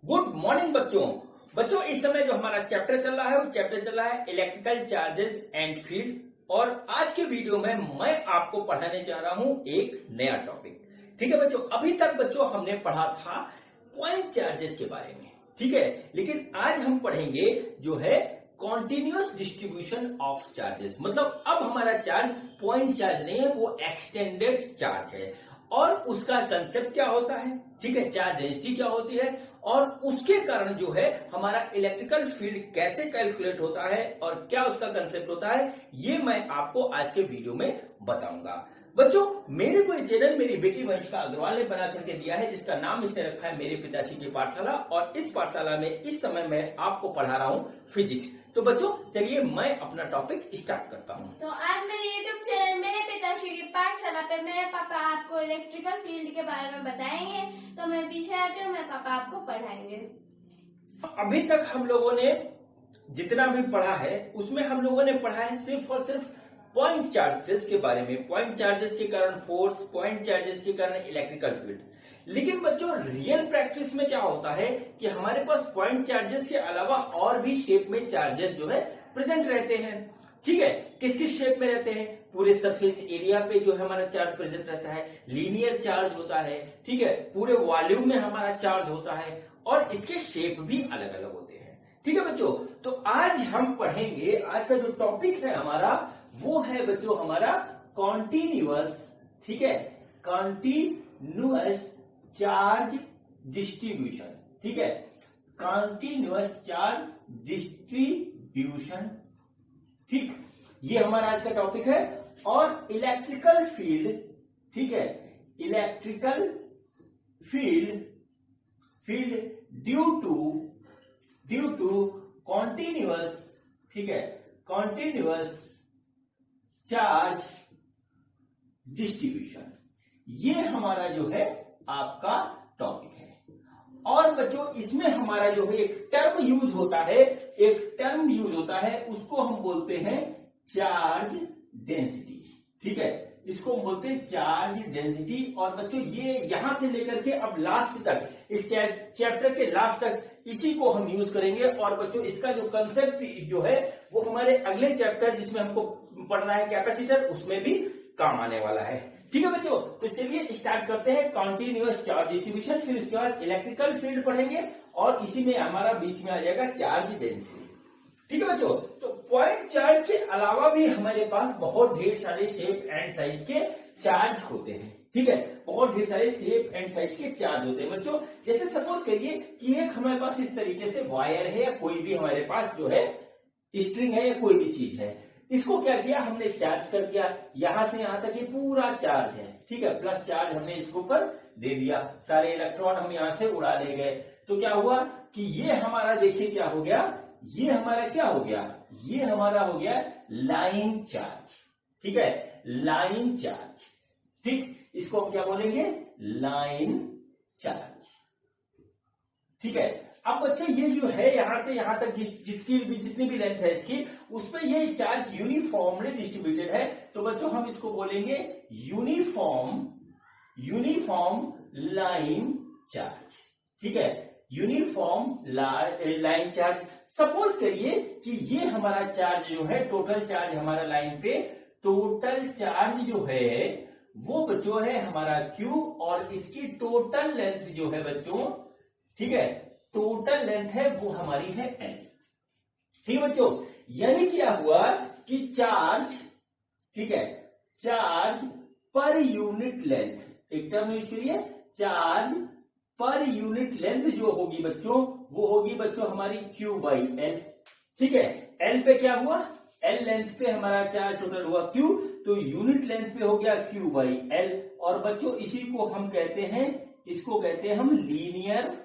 Good morning बच्चों इस समय जो हमारा चैप्टर चल रहा है वो चैप्टर चल रहा है इलेक्ट्रिकल चार्जेस एंड फील्ड। और आज के वीडियो में मैं आपको पढ़ाने जा रहा हूं एक नया टॉपिक। ठीक है बच्चों, अभी तक बच्चों हमने पढ़ा था पॉइंट चार्जेस के बारे में, ठीक है। लेकिन आज हम पढ़ेंगे जो है कॉन्टिन्यूअस डिस्ट्रीब्यूशन ऑफ चार्जेस। मतलब अब हमारा चार्ज पॉइंट चार्ज नहीं है, वो एक्सटेंडेड चार्ज है। और उसका कंसेप्ट क्या होता है, ठीक है, चार्ज डेंसिटी क्या होती है और उसके कारण जो है हमारा इलेक्ट्रिकल फील्ड कैसे कैलकुलेट होता है और क्या उसका कंसेप्ट होता है, ये मैं आपको आज के वीडियो में बताऊंगा। बच्चों मेरे को ये चैनल मेरी बेटी वंशिका अग्रवाल ने बना करके दिया है, जिसका नाम इसने रखा है मेरे पिताजी की पाठशाला। और इस पाठशाला में इस समय मैं आपको पढ़ा रहा हूँ फिजिक्स। तो बच्चों चलिए मैं अपना टॉपिक स्टार्ट करता हूँ। तो आज मेरे यूट्यूब चैनल मेरे पिताजी की पाठशाला पे मेरे पापा आपको इलेक्ट्रिकल फील्ड के बारे में बताएंगे। तो मैं पीछे आती हूँ, मेरे पापा आपको पढ़ाएंगे। अभी तक हम लोगों ने जितना भी पढ़ा है उसमें हम लोगों ने पढ़ा है सिर्फ और सिर्फ पॉइंट चार्जेस के बारे में। पॉइंट चार्जेस के कारण फोर्स, पॉइंट चार्जेस के कारण इलेक्ट्रिकल फील्ड। लेकिन बच्चों रियल प्रैक्टिस में क्या होता है कि हमारे पास पॉइंट चार्जेस के अलावा और भी शेप में चार्जेस जो है प्रेजेंट रहते हैं। ठीक है, किस किस शेप में रहते हैं? पूरे सरफेस एरिया पे जो है हमारा चार्ज प्रेजेंट रहता है, लीनियर चार्ज होता है, ठीक है, पूरे वॉल्यूम में हमारा चार्ज होता है और इसके शेप भी अलग अलग होते हैं। ठीक है बच्चों, तो आज हम पढ़ेंगे, आज का जो टॉपिक है हमारा वो है बच्चों हमारा कॉन्टिन्यूअस, ठीक है, कॉन्टिन्यूअस चार्ज डिस्ट्रीब्यूशन। ठीक है, कॉन्टिन्यूअस चार्ज डिस्ट्रीब्यूशन, ठीक, ये हमारा आज का टॉपिक है। और इलेक्ट्रिकल फील्ड, ठीक है, electrical field due to continuous, ठीक है, कॉन्टिन्यूअस चार्ज डिस्ट्रीब्यूशन, ये हमारा जो है आपका टॉपिक है। और बच्चों इसमें हमारा जो है एक टर्म यूज होता है, उसको हम बोलते हैं चार्ज डेंसिटी। ठीक है, इसको हम बोलते हैं चार्ज डेंसिटी। और बच्चों ये यहां से लेकर के अब लास्ट तक, इस चैप्टर के लास्ट तक इसी को हम यूज करेंगे। और बच्चों इसका जो कंसेप्ट जो है वो हमारे अगले चैप्टर जिसमें हमको पढ़ना है कैपेसिटर, उसमें भी काम आने वाला है। ठीक है बच्चों, तो चलिए स्टार्ट करते हैं कॉन्टिन्यूअस चार्ज डिस्ट्रीब्यूशन। फिर उसके बाद इलेक्ट्रिकल फील्ड पढ़ेंगे और इसी में हमारा बीच में आ जाएगा चार्ज डेंसिटी। ठीक है बच्चों, तो पॉइंट चार्ज के अलावा भी हमारे पास बहुत ढेर सारे शेप एंड साइज के चार्ज होते हैं। ठीक है, बहुत ढेर सारे शेप एंड साइज के चार्ज होते हैं बच्चों। जैसे सपोज करिए कि एक हमारे पास इस तरीके से वायर है या कोई भी हमारे पास जो है स्ट्रिंग है या कोई भी चीज है, इसको क्या किया हमने, चार्ज कर दिया। यहां से यहां तक ये पूरा चार्ज है, ठीक है, प्लस चार्ज हमने इसके ऊपर दे दिया, सारे इलेक्ट्रॉन हम यहां से उड़ा ले गए। तो क्या हुआ कि ये हमारा देखिए क्या हो गया, ये हमारा क्या हो गया, ये हमारा हो गया लाइन चार्ज। ठीक है, लाइन चार्ज, ठीक, इसको हम क्या बोलेंगे, लाइन चार्ज। ठीक है, अब बच्चों ये जो है यहां से यहां तक जितनी भी लेंथ है इसकी, उस पर ये चार्ज यूनिफॉर्मली डिस्ट्रीब्यूटेड है। तो बच्चों हम इसको बोलेंगे यूनिफॉर्म लाइन चार्ज। ठीक है, यूनिफॉर्म लाइन चार्ज। सपोज करिए कि ये हमारा चार्ज जो है, टोटल चार्ज हमारा लाइन पे, टोटल चार्ज जो है वो बच्चों है हमारा Q और इसकी टोटल लेंथ जो है बच्चों, ठीक है, टोटल लेंथ है वो हमारी है L। ठीक है बच्चों, यानी क्या हुआ कि चार्ज, ठीक है, चार्ज पर यूनिट लेंथ, एक टर्म यूज करिए, चार्ज पर यूनिट लेंथ जो होगी बच्चों वो होगी बच्चों हमारी Q बाई L। ठीक है, L पे क्या हुआ, L लेंथ पे हमारा चार्ज टोटल हुआ Q, तो यूनिट लेंथ पे हो गया Q बाई L। और बच्चों इसी को हम कहते हैं, इसको कहते हैं हम लीनियर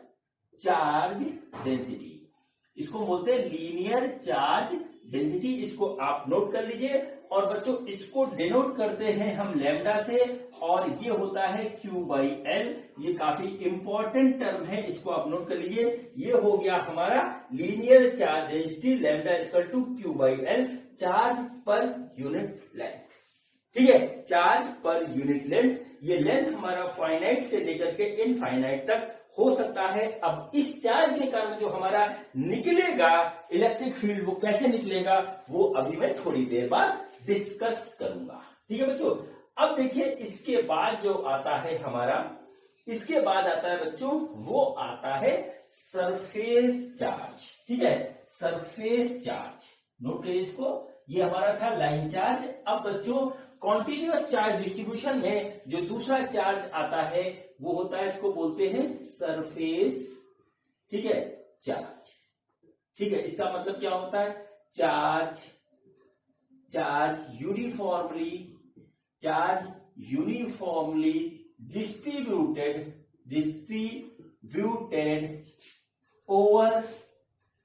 चार्ज डेंसिटी, इसको बोलते हैं लीनियर चार्ज डेंसिटी। इसको आप नोट कर लीजिए। और बच्चों इसको डिनोट करते हैं हम लैम्डा से, और ये होता है Q बाई L। ये काफी इंपॉर्टेंट टर्म है, इसको आप नोट कर लीजिए। ये हो गया हमारा linear charge density, lambda equal to Q by L, charge per unit length. ठीक है, चार्ज पर यूनिट लेंथ। ये लेंथ हमारा फाइनाइट से लेकर के इनफाइनाइट तक हो सकता है। अब इस चार्ज के कारण जो हमारा निकलेगा इलेक्ट्रिक फील्ड, वो कैसे निकलेगा वो अभी मैं थोड़ी देर बाद डिस्कस करूंगा। ठीक है बच्चों। अब देखिए इसके बाद जो आता है हमारा, इसके बाद आता है बच्चों, वो आता है सरफेस चार्ज। ठीक है, सरफेस चार्ज, नोट करिए इसको। ये हमारा था लाइन चार्ज। अब बच्चों कॉन्टिन्यूअस चार्ज डिस्ट्रीब्यूशन में जो दूसरा चार्ज आता है वो होता है, इसको बोलते हैं सरफेस, ठीक है, चार्ज। ठीक है, इसका मतलब क्या होता है? Charge uniformly distributed over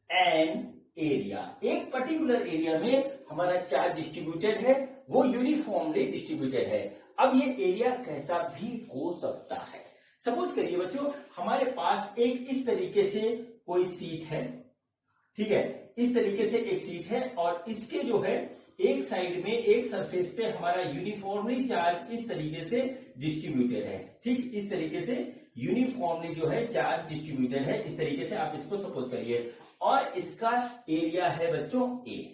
an area. एक पर्टिकुलर एरिया में हमारा चार्ज डिस्ट्रीब्यूटेड है, वो यूनिफॉर्मली डिस्ट्रीब्यूटेड है। अब ये एरिया कैसा भी हो सकता है। सपोज करिए बच्चों हमारे पास एक इस तरीके से कोई सीट है। ठीक है, इस तरीके से एक सीट है और इसके जो है एक साइड में एक सरफेस पे हमारा यूनिफॉर्मली चार्ज इस तरीके से डिस्ट्रीब्यूटेड है। ठीक, इस तरीके से यूनिफॉर्मली जो है चार्ज डिस्ट्रीब्यूटेड है, इस तरीके से आप इसको सपोज करिए। और इसका एरिया है बच्चों ए।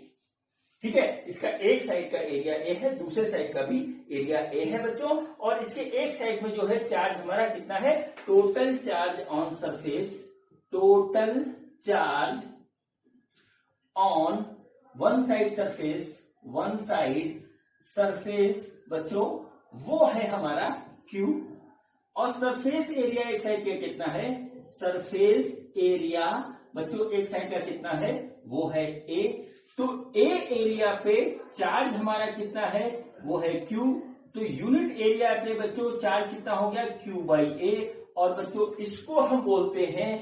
ठीक है, इसका एक साइड का एरिया ए है, दूसरे साइड का भी एरिया ए है बच्चों। और इसके एक साइड में जो है चार्ज हमारा कितना है? Total charge on surface, total charge on one side surface बच्चों वो है हमारा Q। और सरफेस एरिया एक साइड का कितना है? सरफेस एरिया बच्चों एक साइड का कितना है? वो है A। तो A एरिया पे चार्ज हमारा कितना है? वो है Q। तो यूनिट एरिया पे बच्चों चार्ज कितना हो गया? Q by A। और बच्चों इसको हम बोलते हैं,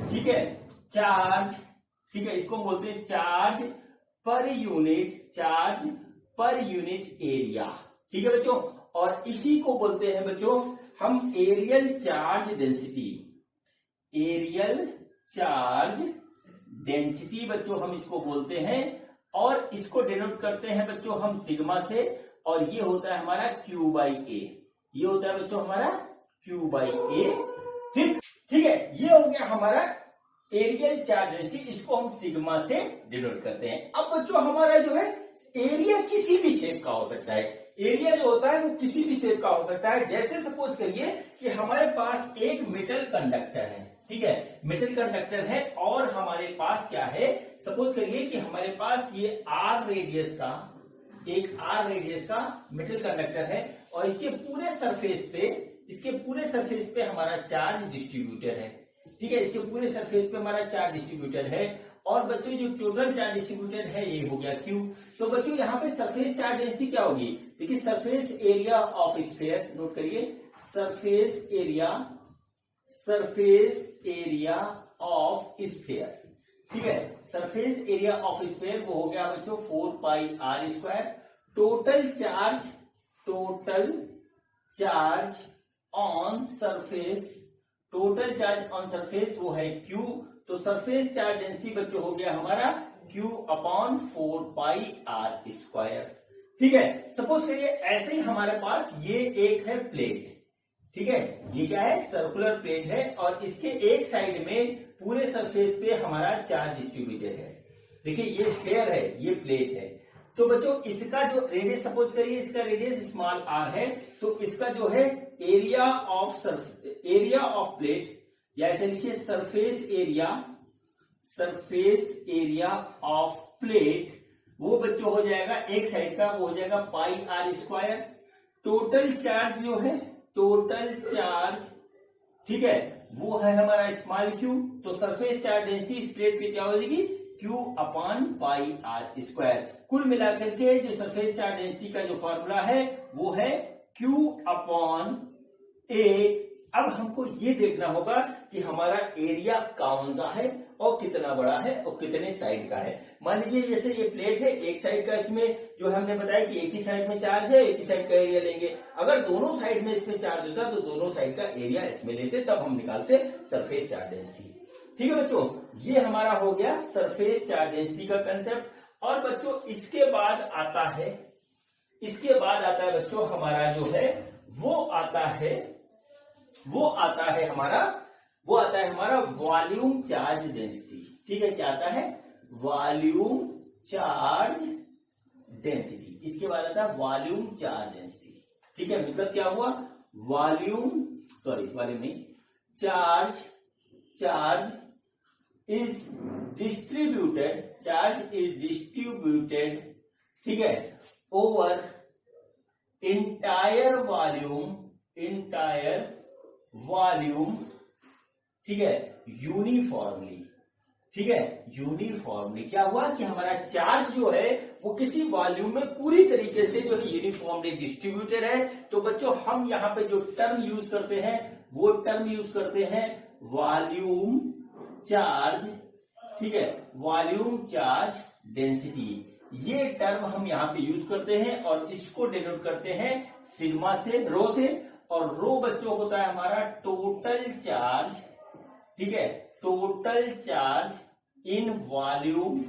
ठीक है, चार्ज। ठीक है, इसको हम बोलते हैं चार्ज पर यूनिट एरिया। ठीक है बच्चों, और इसी को बोलते हैं बच्चों हम aerial charge density. Aerial charge density बच्चों हम इसको बोलते हैं, और इसको डिनोट करते हैं बच्चों हम सिग्मा से। और ये होता है हमारा Q बाई A। ये होता है बच्चों हमारा Q बाई A। ठीक है, ये हो गया हमारा एरियल चार्ज डेंसिटी, इसको हम सिग्मा से डिनोट करते हैं। अब बच्चों हमारा जो है एरिया किसी भी शेप का हो सकता है। एरिया जो होता है वो किसी भी शेप का हो सकता है। जैसे सपोज करिए कि हमारे पास एक मेटल कंडक्टर है। ठीक है, मेटल कंडक्टर है और हमारे पास क्या है? सपोज करिए कि हमारे पास ये R रेडियस का मेटल कंडक्टर है और इसके पूरे सरफेस पे हमारा चार्ज डिस्ट्रीब्यूटेड है। ठीक है, इसके पूरे सरफेस पे हमारा चार्ज डिस्ट्रीब्यूटेड है। और बच्चों जो टोटल चार्ज डिस्ट्रीब्यूटेड है ये हो गया Q। तो बच्चों यहाँ पे सरफेस चार्ज डेंसिटी क्या होगी? देखिए surface area of sphere, note करिए, सरफेस एरिया ऑफ स्फीयर। ठीक है, सरफेस एरिया ऑफ स्फीयर वो हो गया बच्चों 4 पाई R square. Total charge on surface वो है Q। तो सरफेस चार्ज डेंसिटी बच्चों हो गया हमारा Q अपॉन 4 पाई R स्क्वायर। ठीक है, सपोज करिए ऐसे ही हमारे पास ये एक है प्लेट। ठीक है, ये क्या है? सर्कुलर प्लेट है और इसके एक साइड में पूरे सरफेस पे हमारा चार्ज डिस्ट्रीब्यूटेड है। देखिए ये स्फीयर है, ये प्लेट है। तो बच्चों इसका जो रेडियस, सपोज करिए इसका रेडियस स्मॉल r है, तो इसका जो है एरिया ऑफ प्लेट, या ऐसे लिखिए सरफेस एरिया ऑफ प्लेट, वो बच्चों हो जाएगा एक साइड का, वो हो जाएगा पाई R स्क्वायर। टोटल चार्ज जो है, ठीक है, वो है हमारा स्मॉल Q। तो सरफेस चार्ज डेंसिटी इस प्लेट पे क्या हो जाएगी? Q upon pi R square. कुल मिलाकर के जो सरफेस चार्ज डेंसिटी का जो फॉर्मूला है वो है Q अपॉन A। अब हमको ये देखना होगा कि हमारा एरिया कौन सा है और कितना बड़ा है और कितने साइड का है। मान लीजिए जैसे ये प्लेट है, एक साइड का, इसमें जो हमने बताया कि एक ही साइड में चार्ज है, एक ही साइड का एरिया लेंगे। अगर दोनों साइड में इसमें चार्ज होता तो दोनों साइड का एरिया इसमें लेते, तब हम निकालते सरफेस चार्ज डेंसिटी। ठीक है बच्चों, ये हमारा हो गया सरफेस चार्ज डेंसिटी का कंसेप्ट। और बच्चों इसके बाद आता है बच्चों हमारा जो है वो आता है हमारा वो आता है हमारा वॉल्यूम चार्ज डेंसिटी। ठीक है, क्या आता है? Volume charge density. इसके बाद आता है वॉल्यूम चार्ज डेंसिटी। ठीक है, मतलब क्या हुआ? वॉल्यूम नहीं, चार्ज इज डिस्ट्रीब्यूटेड, ठीक है, ओवर इंटायर वॉल्यूम, ठीक है, यूनिफॉर्मली। ठीक है, यूनिफॉर्मली क्या हुआ कि हमारा चार्ज जो है वो किसी वॉल्यूम में पूरी तरीके से जो है यूनिफॉर्मली डिस्ट्रीब्यूटेड है। तो बच्चों हम यहाँ पे जो टर्म यूज करते हैं वो टर्म यूज करते हैं वॉल्यूम चार्ज, ठीक है, वॉल्यूम चार्ज डेंसिटी। ये टर्म हम यहाँ पे यूज करते हैं और इसको डिनोट करते हैं सिग्मा से, रो से। और रो बच्चों होता है हमारा टोटल चार्ज, ठीक है, टोटल चार्ज इन वॉल्यूम,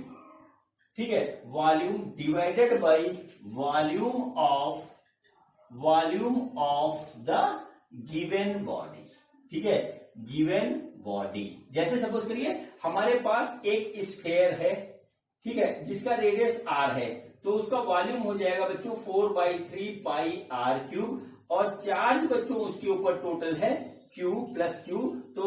ठीक है, volume divided by volume of the given body. ठीक है, गिवन बॉडी। जैसे सपोज करिए हमारे पास एक स्फीयर है, ठीक है, जिसका रेडियस r है, तो उसका वॉल्यूम हो जाएगा बच्चों 4/3 पाई r क्यूब, और चार्ज बच्चों उसके ऊपर टोटल है Q प्लस Q। तो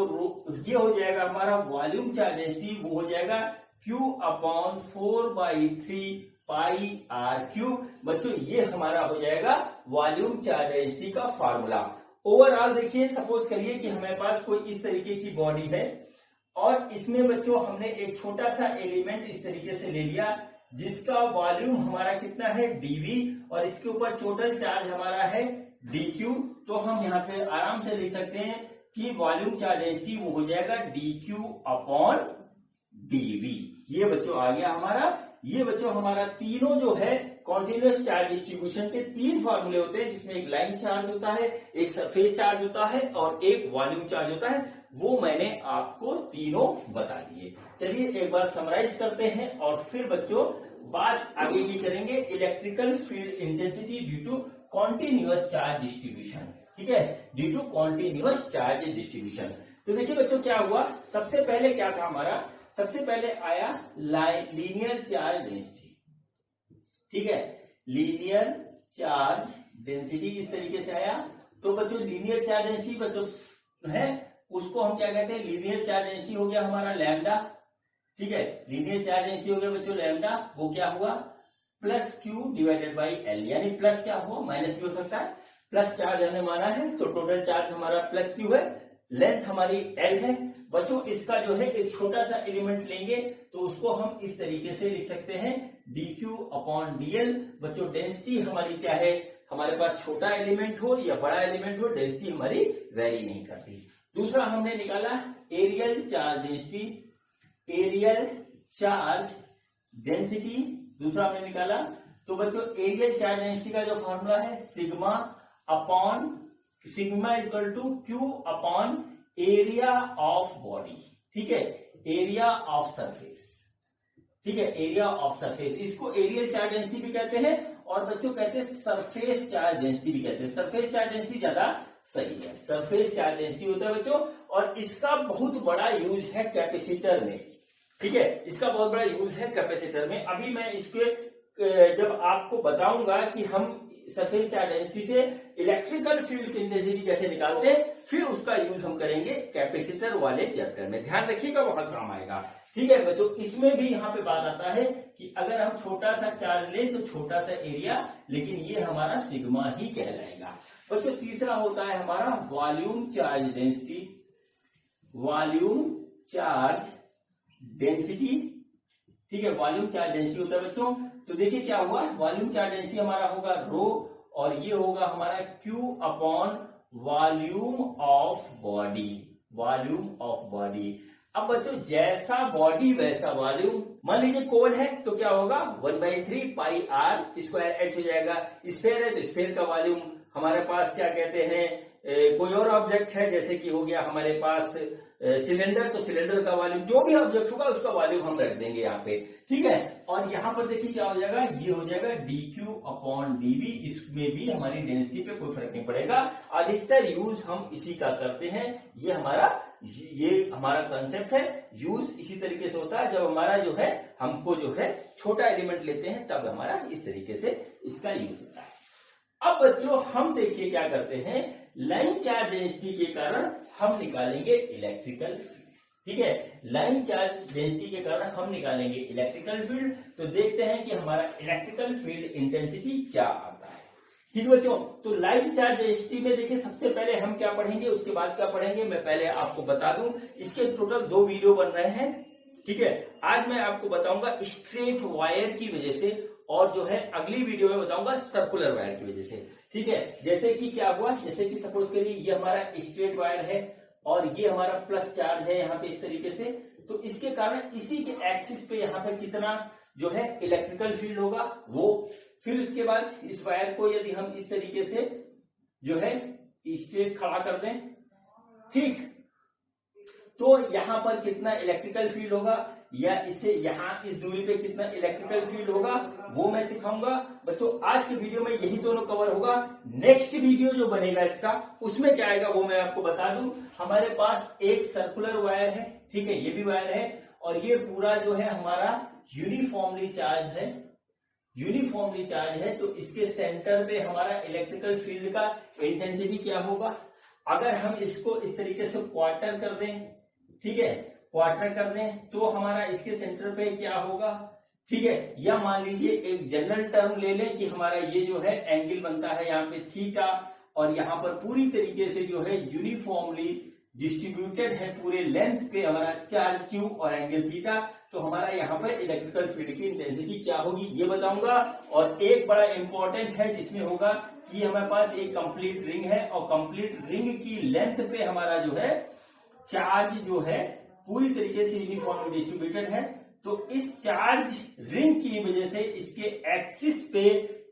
ये हो जाएगा हमारा वॉल्यूम चार्ज डेंसिटी, वो हो जाएगा Q/4/3 पाई r क्यूब। बच्चों ये हमारा हो जाएगा वॉल्यूम चार्ज डेंसिटी का फार्मूला। ओवरऑल देखिए, सपोज करिए कि हमारे पास कोई इस तरीके की बॉडी है और इसमें बच्चों हमने एक छोटा सा एलिमेंट इस तरीके से ले लिया जिसका वॉल्यूम हमारा कितना है dV, और इसके ऊपर टोटल चार्ज हमारा है dQ। तो हम यहाँ पे आराम से लिख सकते हैं कि वॉल्यूम चार्ज डेंसिटी वो हो जाएगा dQ/dV। ये बच्चों आ गया हमारा। ये बच्चों हमारा तीनों जो है कॉन्टिन्यूअस चार्ज डिस्ट्रीब्यूशन के तीन फॉर्मूले होते हैं, जिसमें एक लाइन चार्ज होता है, एक सरफेस चार्ज होता है और एक वॉल्यूम चार्ज होता है। वो मैंने आपको तीनों बता दिए। चलिए एक बार समराइज करते हैं और फिर बच्चों बात आगे की करेंगे electrical field intensity due to continuous charge distribution. ठीक है, due to continuous charge distribution. तो देखिए बच्चों क्या हुआ, सबसे पहले क्या था हमारा, सबसे पहले आया लीनियर चार्ज डेंसिटी। ठीक है, लीनियर चार्ज डेंसिटी इस तरीके से आया। तो बच्चों लीनियर चार्ज डेंसिटी बच्चों है उसको हम क्या कहते हैं, लीनियर चार्ज डेंसिटी हो गया हमारा लैम्डा। ठीक है, लीनियर चार्ज डेंसिटी हो गया बच्चों लैम्डा, वो क्या हुआ plus Q divided by L, यानी प्लस क्या हुआ माइनस भी हो सकता है, प्लस चार्ज हमने माना है तो टोटल चार्ज हमारा प्लस Q है, लेंथ हमारी L है। बच्चों इसका जो है एक छोटा सा एलिमेंट लेंगे तो उसको हम इस तरीके से लिख सकते हैं dQ/dL। बच्चों डेंसिटी हमारी चाहे हमारे पास छोटा एलिमेंट हो या बड़ा एलिमेंट हो, डेंसिटी हमारी वेरी नहीं करती। दूसरा हमने निकाला aerial charge density, aerial charge density दूसरा हमने निकाला। तो बच्चों एरियल चार्ज डेंसिटी का जो फॉर्मूला है sigma is equal to Q/ area of body. ठीक है, एरिया ऑफ सरफेस। ठीक है, एरिया ऑफ सरफेस, इसको एरियल चार्ज डेंसिटी भी कहते हैं और बच्चों कहते हैं सरफेस चार्ज डेंसिटी भी कहते हैं। सरफेस चार्ज डेंसिटी ज्यादा सही है, सरफेस चार्ज डेंसिटी होता है बच्चों, और इसका बहुत बड़ा यूज है कैपेसिटर में। ठीक है, इसका बहुत बड़ा यूज है कैपेसिटर में। अभी मैं इसके जब आपको बताऊंगा कि हम सरफेस चार्ज डेंसिटी से इलेक्ट्रिकल फील्ड की इंटेंसिटी कैसे निकालते हैं, फिर उसका यूज हम करेंगे कैपेसिटर वाले चैप्टर में। ध्यान रखिएगा, बहुत काम आएगा। ठीक है बच्चों, इसमें भी यहाँ पे बात आता है कि अगर हम छोटा सा चार्ज लें तो छोटा सा एरिया, लेकिन ये हमारा सिग्मा ही कहलाएगा। बच्चों तीसरा होता है हमारा volume charge density, volume charge density. ठीक है, वॉल्यूम चार्ज डेंसिटी होता है बच्चों। तो देखिए क्या हुआ, वॉल्यूम चार्ज डेंसिटी हमारा होगा रो, और ये होगा हमारा Q/वॉल्यूम of body, volume of body. अब बच्चों जैसा बॉडी वैसा वॉल्यूम, मान लीजिए कोन है तो क्या होगा 1/3 पाई r² h हो जाएगा। स्फीयर है तो स्फीयर का वॉल्यूम हमारे पास क्या कहते हैं कोई और ऑब्जेक्ट है, जैसे कि हो गया हमारे पास सिलेंडर, तो सिलेंडर का वॉल्यूम, जो भी ऑब्जेक्ट होगा उसका वॉल्यूम हम रख देंगे यहाँ पे, ठीक है। और यहाँ पर देखिए क्या हो जाएगा, ये हो जाएगा dq अपॉन dv, इसमें भी हमारी डेंसिटी पे कोई फर्क नहीं पड़ेगा। अधिकतर यूज हम इसी का करते हैं, ये हमारा कंसेप्ट है। यूज इसी तरीके से होता है, जब हमारा जो है हमको जो है छोटा एलिमेंट लेते हैं तब हमारा इस तरीके से इसका यूज होता है। अब बच्चों हम देखिए क्या करते हैं, लाइन चार्ज डेंसिटी के कारण हम निकालेंगे इलेक्ट्रिकल फील्ड, ठीक है। लाइन चार्ज डेंसिटी के कारण हम निकालेंगे इलेक्ट्रिकल फील्ड। तो देखते हैं कि हमारा इलेक्ट्रिकल फील्ड इंटेंसिटी क्या आता है, ठीक बच्चों। तो लाइन चार्ज डेंसिटी में देखिए सबसे पहले हम क्या पढ़ेंगे, उसके बाद क्या पढ़ेंगे मैं पहले आपको बता दूं। इसके टोटल 2 वीडियो बन रहे हैं, ठीक है। आज मैं आपको बताऊंगा स्ट्रेट वायर की वजह से, और जो है अगली वीडियो में बताऊंगा सर्कुलर वायर की वजह से, ठीक है। जैसे कि क्या हुआ, जैसे कि सपोज करिए ये हमारा स्ट्रेट वायर है और ये हमारा प्लस चार्ज है यहाँ पे इस तरीके से, तो इसके कारण इसी के एक्सिस पे यहाँ पे कितना जो है इलेक्ट्रिकल फील्ड होगा वो। फिर उसके बाद इस वायर को यदि हम इस तरीके से जो है स्ट्रेट खड़ा कर दें, ठीक, तो यहां पर कितना इलेक्ट्रिकल फील्ड होगा, या इससे यहां इस दूरी पे कितना इलेक्ट्रिकल फील्ड होगा वो मैं सिखाऊंगा बच्चों। आज के वीडियो में यही दोनों कवर होगा। नेक्स्ट वीडियो जो बनेगा इसका, उसमें क्या आएगा वो मैं आपको बता दूं। हमारे पास एक सर्कुलर वायर है, ठीक है, ये भी वायर है, और ये पूरा जो है हमारा यूनिफॉर्मली चार्ज है, यूनिफॉर्मली चार्ज है। तो इसके सेंटर पे हमारा इलेक्ट्रिकल फील्ड का इंटेंसिटी क्या होगा, अगर हम इसको इस तरीके से क्वार्टर कर दें, ठीक है, क्वार्टर कर दें, तो हमारा इसके सेंटर पे क्या होगा, ठीक है। या मान लीजिए एक जनरल टर्म ले लें कि हमारा ये जो है एंगल बनता है यहाँ पे थीटा, और यहाँ पर पूरी तरीके से जो है यूनिफॉर्मली डिस्ट्रीब्यूटेड है पूरे लेंथ पे हमारा चार्ज क्यू और एंगल थीटा। तो हमारा यहाँ पर इलेक्ट्रिकल फील्ड की इंटेंसिटी क्या होगी ये बताऊंगा। और एक बड़ा इंपॉर्टेंट है जिसमें होगा कि हमारे पास एक कंप्लीट रिंग है, और कंप्लीट रिंग की लेंथ पे हमारा जो है चार्ज जो है पूरी तरीके से यूनिफॉर्मली डिस्ट्रीब्यूटेड है। तो इस चार्ज रिंग की वजह से इसके एक्सिस पे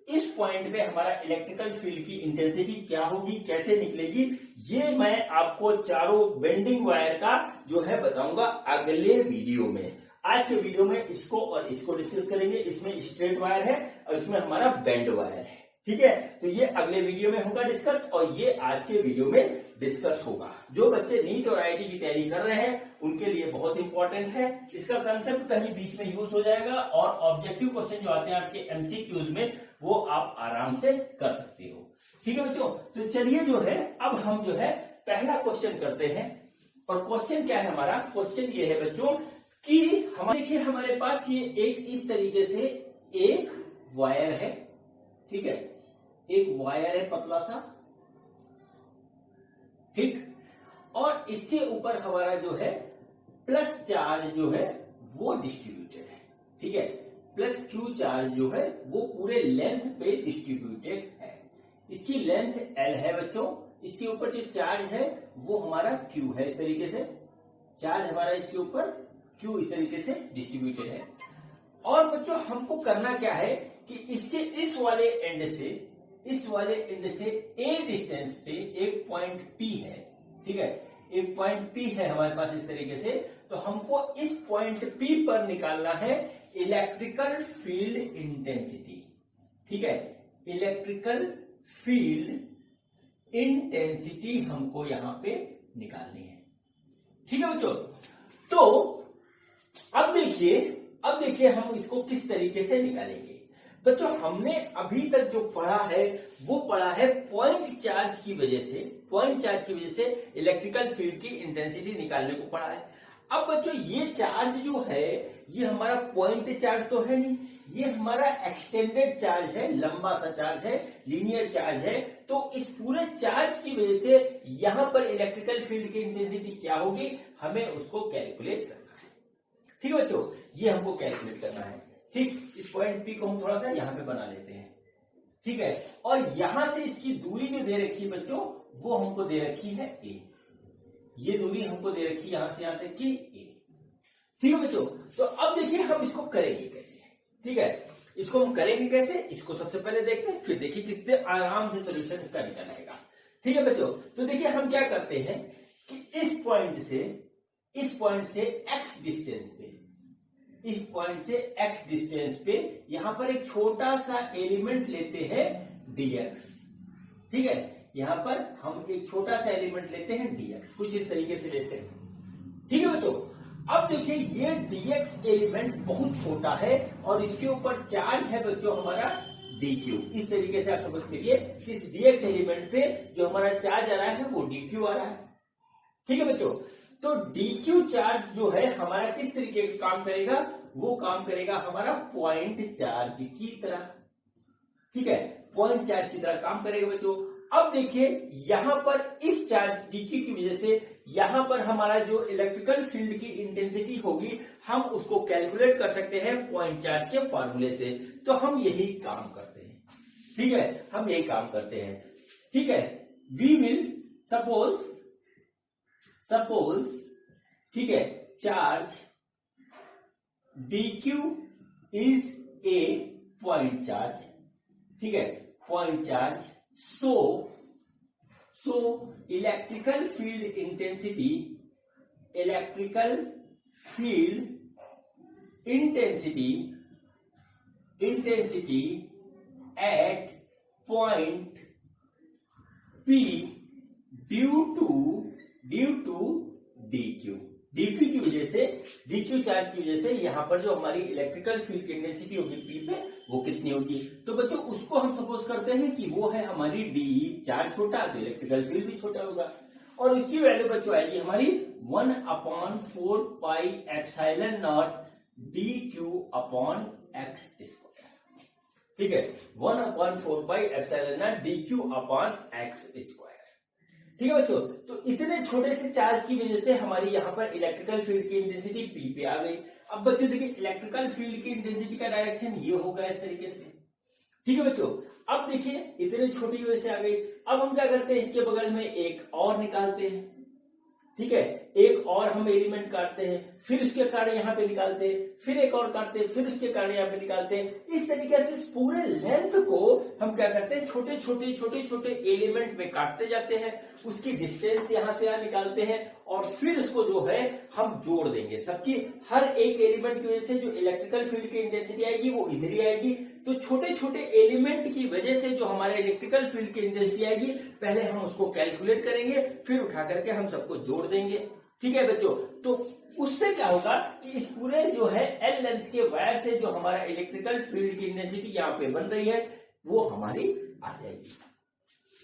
इस पॉइंट पे हमारा इलेक्ट्रिकल फील्ड की इंटेंसिटी क्या होगी, कैसे निकलेगी, ये मैं आपको चारों बेंडिंग वायर का जो है बताऊंगा अगले वीडियो में। आज के वीडियो में इसको और इसको डिस्कस करेंगे। इसमें स्ट्रेट वायर है और इसमें हमारा बेंड वायर है, ठीक है। तो ये अगले वीडियो में होगा डिस्कस, और ये आज के वीडियो में डिस्कस होगा। जो बच्चे नीट और आईआईटी की तैयारी कर रहे हैं उनके लिए बहुत इंपॉर्टेंट है। इसका कंसेप्ट कहीं बीच में यूज हो जाएगा, और ऑब्जेक्टिव क्वेश्चन जो आते हैं आपके एमसीक्यूज में वो आप आराम से कर सकते हो, ठीक है बच्चों। तो चलिए जो है अब हम जो है पहला क्वेश्चन करते हैं। और क्वेश्चन क्या है हमारा, क्वेश्चन ये है बच्चों कि देखिए हमारे पास ये एक इस तरीके से एक वायर है, ठीक है, एक वायर है पतला सा, ठीक, और इसके ऊपर हमारा जो है प्लस चार्ज जो है वो डिस्ट्रीब्यूटेड है, ठीक है। प्लस क्यू चार्ज जो है वो पूरे लेंथ पे डिस्ट्रीब्यूटेड है। इसकी लेंथ L है बच्चों, इसके ऊपर जो चार्ज है वो हमारा Q है, इस तरीके से चार्ज हमारा इसके ऊपर Q इस तरीके से डिस्ट्रीब्यूटेड है। और बच्चों हमको करना क्या है कि इसके इस वाले एंड से A डिस्टेंस पे एक पॉइंट P है, ठीक है, एक पॉइंट P है हमारे पास इस तरीके से। तो हमको इस पॉइंट P पर निकालना है इलेक्ट्रिकल फील्ड इंटेंसिटी, ठीक है, इलेक्ट्रिकल फील्ड इंटेंसिटी हमको यहां पे निकालनी है, ठीक है बच्चों। तो अब देखिए हम इसको किस तरीके से निकालेंगे। बच्चों हमने अभी तक जो पढ़ा है वो पढ़ा है पॉइंट चार्ज की वजह से इलेक्ट्रिकल फील्ड की इंटेंसिटी निकालने को पढ़ा है। अब बच्चों ये चार्ज जो है ये हमारा पॉइंट चार्ज तो है नहीं, ये हमारा एक्सटेंडेड चार्ज है, लंबा सा चार्ज है, लीनियर चार्ज है। तो इस पूरे चार्ज की वजह से यहां पर इलेक्ट्रिकल फील्ड की इंटेंसिटी क्या होगी हमें उसको कैलकुलेट करना है, ठीक है बच्चों, ये हमको कैलकुलेट करना है, ठीक। इस पॉइंट P को हम थोड़ा सा यहां पे बना लेते हैं, ठीक है। और यहां से इसकी दूरी जो दे रखी है बच्चों वो हमको दे रखी है A, ये दूरी हमको दे रखी है यहां से यहां तक की A, ठीक है बच्चों। तो अब देखिए हम इसको करेंगे कैसे, ठीक है, इसको हम करेंगे कैसे, इसको सबसे पहले देखते हैं, फिर देखिए कितने आराम से सोल्यूशन इसका निकल आएगा, ठीक है बच्चों, तो देखिए हम क्या करते हैं कि इस पॉइंट से x डिस्टेंस पे, इस पॉइंट से x डिस्टेंस पे यहां पर एक छोटा सा एलिमेंट लेते हैं dx। ठीक है, यहां पर हम एक छोटा सा एलिमेंट लेते हैं dx, कुछ इस तरीके से लेते हैं। ठीक है बच्चों, अब देखिए ये dx एलिमेंट बहुत छोटा है और इसके ऊपर चार्ज है बच्चों हमारा dq। इस तरीके से आप समझ करिए, इस dx एलिमेंट पे जो हमारा चार्ज आ रहा है वो dq आ रहा है। ठीक है बच्चों, तो dq चार्ज जो है हमारा किस तरीके का काम करेगा, वो काम करेगा हमारा पॉइंट चार्ज की तरह। ठीक है, पॉइंट चार्ज की तरह काम करेगा बच्चों। अब देखिए यहां पर इस चार्ज dq की वजह से यहां पर हमारा जो इलेक्ट्रिकल फील्ड की इंटेंसिटी होगी हम उसको कैलकुलेट कर सकते हैं पॉइंट चार्ज के फॉर्मूले से। तो हम यही काम करते हैं। ठीक है, हम यही काम करते हैं। ठीक है, वी विल सपोज ठीक है, charge dq is a point charge. ठीक है, point charge. so electrical field intensity at point P due to dq की वजह से, dq चार्ज की वजह से यहां पर जो हमारी इलेक्ट्रिकल फील्ड की इंटेंसिटी होगी P पे वो कितनी होगी। तो बच्चों उसको हम सपोज करते हैं कि वो है हमारी d, चार्ज छोटा तो इलेक्ट्रिकल फील्ड भी छोटा होगा और इसकी वैल्यू बच्चों आएगी हमारी 1/4 pi epsilon naught dq upon x square. ठीक है, 1/4 pi epsilon naught dq upon x square. ठीक है बच्चों, तो इतने छोटे से चार्ज की वजह से हमारी यहाँ पर इलेक्ट्रिकल फील्ड की इंटेंसिटी P पे आ गई। अब बच्चों देखिए इलेक्ट्रिकल फील्ड की इंटेंसिटी का डायरेक्शन ये होगा इस तरीके से। ठीक है बच्चों, अब देखिए इतने छोटी वजह से आ गई। अब हम क्या करते हैं, इसके बगल में एक और निकालते हैं। ठीक है, एक और हम एलिमेंट काटते हैं, फिर उसके कारण यहाँ पे निकालते हैं, फिर एक और काटते हैं, फिर उसके कारण यहाँ पे निकालते हैं। इस तरीके से इस पूरे लेंथ को हम क्या करते हैं, छोटे छोटे एलिमेंट में काटते जाते हैं, उसकी डिस्टेंस यहाँ से यहाँ निकालते हैं और फिर उसको जो है हम जोड़ देंगे। सबकी हर एक एलिमेंट की वजह से जो इलेक्ट्रिकल फील्ड की इंटेंसिटी आएगी वो इधर ही आएगी। तो छोटे छोटे एलिमेंट की वजह से जो हमारे इलेक्ट्रिकल फील्ड की इंटेंसिटी आएगी पहले हम उसको कैलकुलेट करेंगे, फिर उठा करके हम सबको जोड़ देंगे। ठीक है बच्चों, तो उससे क्या होगा कि इस पूरे जो है एल लेंथ के वायर से जो हमारा इलेक्ट्रिकल फील्ड की इंटेंसिटी यहाँ पे बन रही है वो हमारी आ जाएगी।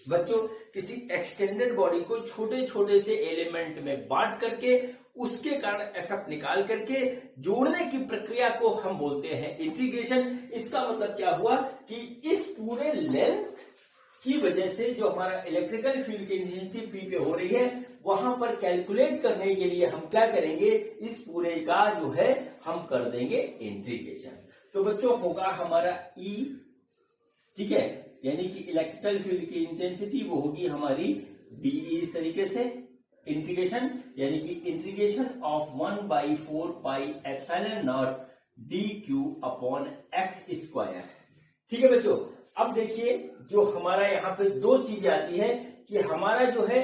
बच्चों किसी एक्सटेंडेड बॉडी को छोटे छोटे से एलिमेंट में बांट करके उसके कारण इफेक्ट निकाल करके जोड़ने की प्रक्रिया को हम बोलते हैं इंटीग्रेशन। इसका मतलब क्या हुआ कि इस पूरे लेंथ की वजह से जो हमारा इलेक्ट्रिकल फील्ड की इंटेंसिटी P पे हो रही है वहां पर कैलकुलेट करने के लिए हम क्या करेंगे, इस पूरे का जो है हम कर देंगे इंटीग्रेशन। तो बच्चों होगा हमारा E। ठीक है, यानी कि इलेक्ट्रिकल फील्ड की इंटेंसिटी वो होगी हमारी dE इस तरीके से। इंटीग्रेशन यानी कि integration of 1/4 pi epsilon naught dq upon x square. ठीक है बच्चों, अब देखिए जो हमारा यहाँ पे दो चीजें आती है कि हमारा जो है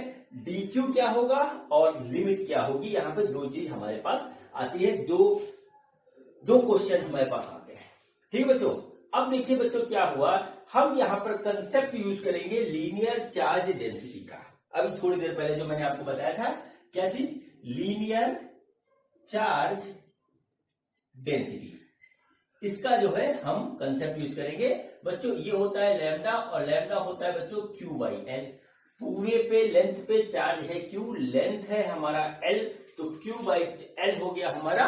dq क्या होगा और लिमिट क्या होगी। यहाँ पे दो चीज हमारे पास आती है, दो क्वेश्चन हमारे पास आते हैं। ठीक है बच्चों, अब देखिए बच्चों क्या हुआ, हम यहाँ पर कंसेप्ट यूज करेंगे लीनियर चार्ज डेंसिटी का। अभी थोड़ी देर पहले जो मैंने आपको बताया था क्या चीज, लीनियर चार्ज डेंसिटी, इसका जो है हम कंसेप्ट यूज करेंगे। बच्चों ये होता है लैम्डा और लैम्डा होता है बच्चों Q/L। पूरे पे लेंथ पे चार्ज है Q, लेंथ है हमारा L, तो Q/L हो गया हमारा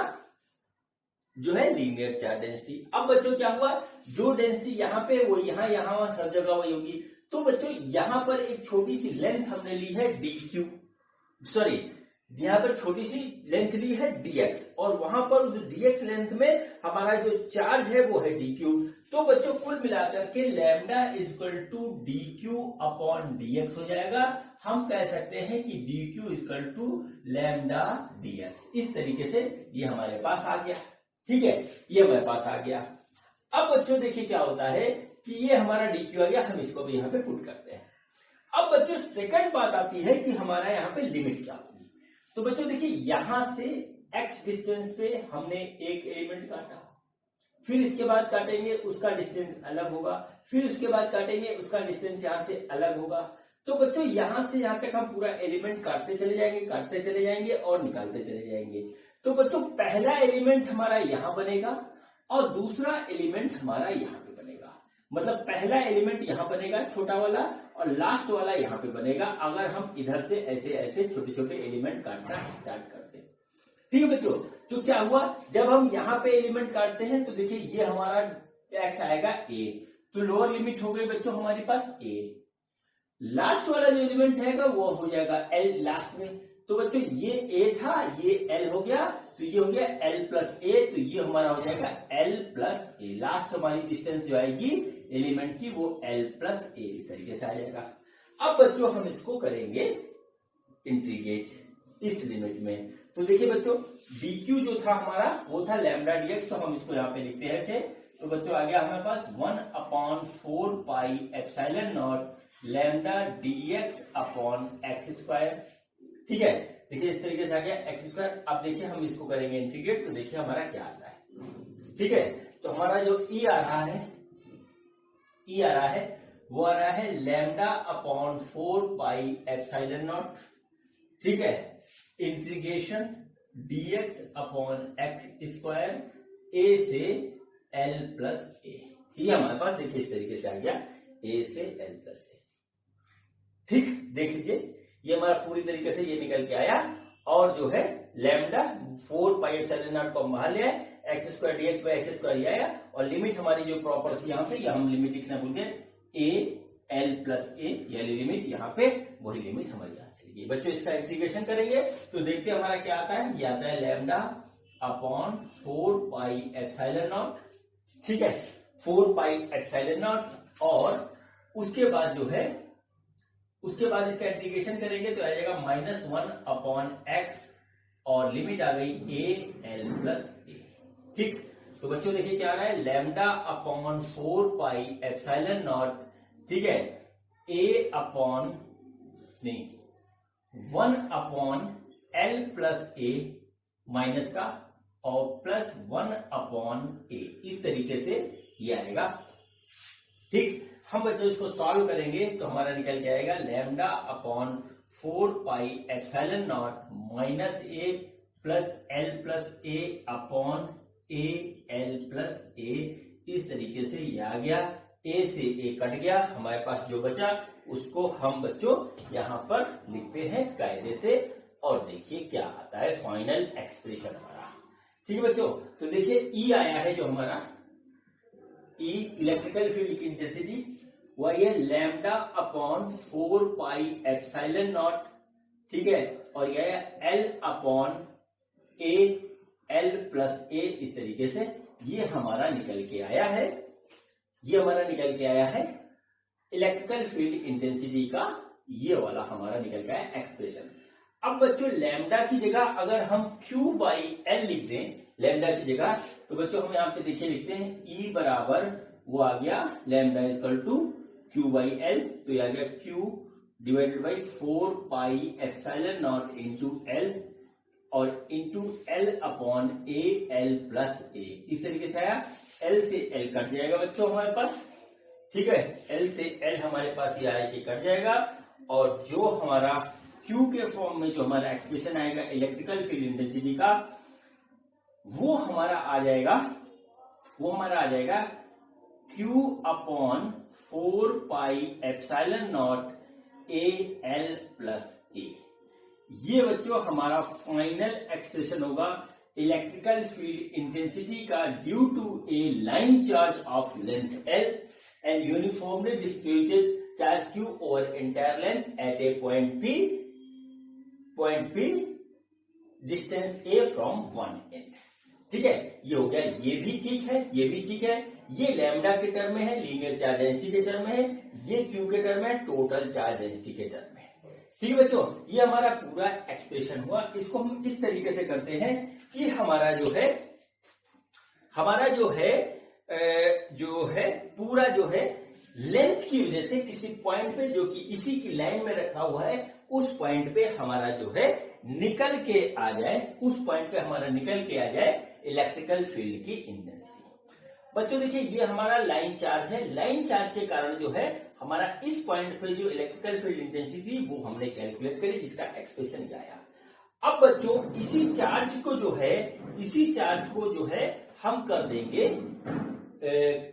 जो है लीनियर चार्ज डेंसिटी। अब बच्चों क्या हुआ, जो डेंसिटी यहाँ पे वो यहाँ सब जगह वही होगी। तो बच्चों यहाँ पर एक छोटी सी लेंथ हमने ली है dq, सॉरी यहाँ पर छोटी सी लेंथ ली है dx और वहां पर उस dx लेंथ में हमारा जो चार्ज है वो है dq। तो बच्चों कुल मिलाकर के lambda equal to dq upon dx हो जाएगा। हम कह सकते हैं कि dq equal to lambda dx। इस तरीके से ये हमारे पास आ गया। ठीक है, ये हमारे पास आ गया। अब बच्चों देखिए क्या होता है कि ये हमारा dq आ गया, हम इसको भी यहाँ पे पुट करते हैं। अब बच्चों सेकंड बात आती है कि हमारा यहाँ पे लिमिट क्या होगी। तो बच्चों देखिए यहां से x डिस्टेंस पे हमने एक एलिमेंट काटा, फिर इसके बाद काटेंगे उसका डिस्टेंस अलग होगा, फिर उसके बाद काटेंगे उसका डिस्टेंस यहां से अलग होगा। तो बच्चों यहां से यहां तक हम पूरा एलिमेंट काटते चले जाएंगे और निकालते चले जाएंगे। तो बच्चों पहला एलिमेंट हमारा यहां बनेगा और दूसरा एलिमेंट हमारा यहां पे बनेगा। मतलब पहला एलिमेंट यहां बनेगा छोटा वाला और लास्ट वाला यहां पे बनेगा, अगर हम इधर से ऐसे ऐसे छोटे छोटे एलिमेंट काटना स्टार्ट करते हैं। ठीक है बच्चों, तो क्या हुआ जब हम यहाँ पे एलिमेंट काटते हैं तो देखिए ये हमारा x आएगा a, तो लोअर लिमिट हो गई बच्चों हमारे पास a। लास्ट वाला जो एलिमेंट है वो हो जाएगा l लास्ट में। तो बच्चों ये a था, ये l हो गया, तो ये हो गया l प्लस a, तो ये हमारा हो जाएगा l प्लस a। लास्ट हमारी डिस्टेंस जो आएगी एलिमेंट की वो l प्लस a इस तरीके से आ जाएगा। अब बच्चों हम इसको करेंगे इंटीग्रेट इस लिमिट में। तो देखिए बच्चों dq जो था हमारा वो था लैम्डा dx, तो हम इसको यहाँ पे लिखते हैं ऐसे। तो बच्चों आ गया हमारे पास 1/4 pi epsilon not lambda dx upon x square. ठीक है, देखिए इस तरीके से आ गया x स्क्वायर। अब देखिए हम इसको करेंगे इंटीग्रेट, तो देखिए हमारा क्या आता है। ठीक है, तो हमारा जो e आ रहा है वो आ रहा है lambda upon 4 pi epsilon not. ठीक है, integration dx upon x square a से l प्लस a। ठीक है, हमारे पास देखिए इस तरीके से आ गया a से l प्लस a। ठीक, देख लीजिए ये हमारा पूरी तरीके से ये निकल के आया। और जो है लैम्डा 4 पाई एप्सिलॉन नॉट को हम बाहर ले आए, x square dx by x square ये आया। और लिमिट हमारी जो प्रॉपर थी यहाँ पे, या हम लिमिट लिखना भूल गए, a l प्लस a, ये लिमिट यहाँ पे वही लिमिट हमारी यहाँ चली गई। बच्चों इसका इंटीग्रेशन करेंगे तो देखते हैं हमारा क्या आता है। ये आता है lambda upon 4 pi epsilon not. ठीक है, 4 पाई एप्सिलॉन नॉट, और उसके बाद जो है उसके बाद इसका इंटीग्रेशन करेंगे तो आ जाएगा -1 अपॉन x, और लिमिट आ गई a l प्लस a। ठीक, तो बच्चों देखिए क्या आ रहा है, lambda upon 4 pi epsilon not. ठीक है, a upon 1 upon l plus a minus का, और प्लस 1 अपॉन a, इस तरीके से ये आएगा। ठीक, हम बच्चों इसको सॉल्व करेंगे तो हमारा निकल के आएगा lambda upon 4 pi epsilon not minus a plus l plus a upon a l plus a। इस तरीके से ये आ गया, a से a कट गया, हमारे पास जो बचा उसको हम बच्चों यहाँ पर लिखते हैं कायदे से, और देखिए क्या आता है फाइनल एक्सप्रेशन हमारा। ठीक है बच्चों, तो देखिए E आया है जो हमारा E इलेक्ट्रिकल फील्ड की इंटेंसिटी, वह है lambda upon 4 pi epsilon not. ठीक है, और यह है L upon A, L plus A, इस तरीके से ये हमारा निकल के आया है। ये हमारा निकल के आया है इलेक्ट्रिकल फील्ड इंटेंसिटी का, ये वाला हमारा निकल के आया एक्सप्रेशन। अब बच्चों लैम्डा की जगह अगर हम Q बाई L लिख दें लैम्डा की जगह, तो बच्चों हम यहाँ पे देखिए लिखते हैं E बराबर वो आ गया lambda equal to Q by L, तो ये आ गया Q divided by 4 pi epsilon naught into L, और into L upon A L plus A। इस तरीके से आया, L से L कट जाएगा बच्चों हमारे पास। ठीक है, L से L हमारे पास ये आया कि कट जाएगा, और जो हमारा Q के फॉर्म में जो हमारा एक्सप्रेशन आएगा इलेक्ट्रिकल फील्ड इंटेंसिटी का, वो हमारा आ जाएगा Q upon 4 pi epsilon not A L plus A। ये बच्चों हमारा फाइनल एक्सप्रेशन होगा इलेक्ट्रिकल फील्ड इंटेंसिटी का due to a line charge of length L and uniformly distributed charge Q over entire length at a point P distance A from one end. ठीक है, ये हो गया, ये भी ठीक है, ये भी ठीक है। ये लैम्डा के टर्म में है, लीनियर चार्ज डेंसिटी के टर्म में है, ये Q के टर्म में, टोटल चार्ज डेंसिटी के टर्म में। ठीक है बच्चों, ये हमारा पूरा एक्सप्रेशन हुआ। इसको हम इस तरीके से करते हैं कि हमारा जो है पूरा जो है लेंथ की वजह से किसी पॉइंट पे जो कि इसी की लाइन में रखा हुआ है उस पॉइंट पे हमारा जो है निकल के आ जाए, उस पॉइंट पे हमारा निकल के आ जाए इलेक्ट्रिकल फील्ड की इंटेंसिटी। बच्चों देखिए ये हमारा लाइन चार्ज है, लाइन चार्ज के कारण जो है हमारा इस पॉइंट पे जो इलेक्ट्रिकल फील्ड इंटेंसिटी वो हमने कैलकुलेट करी, जिसका एक्सप्रेशन ये आया। अब बच्चों इसी चार्ज को जो है हम कर देंगे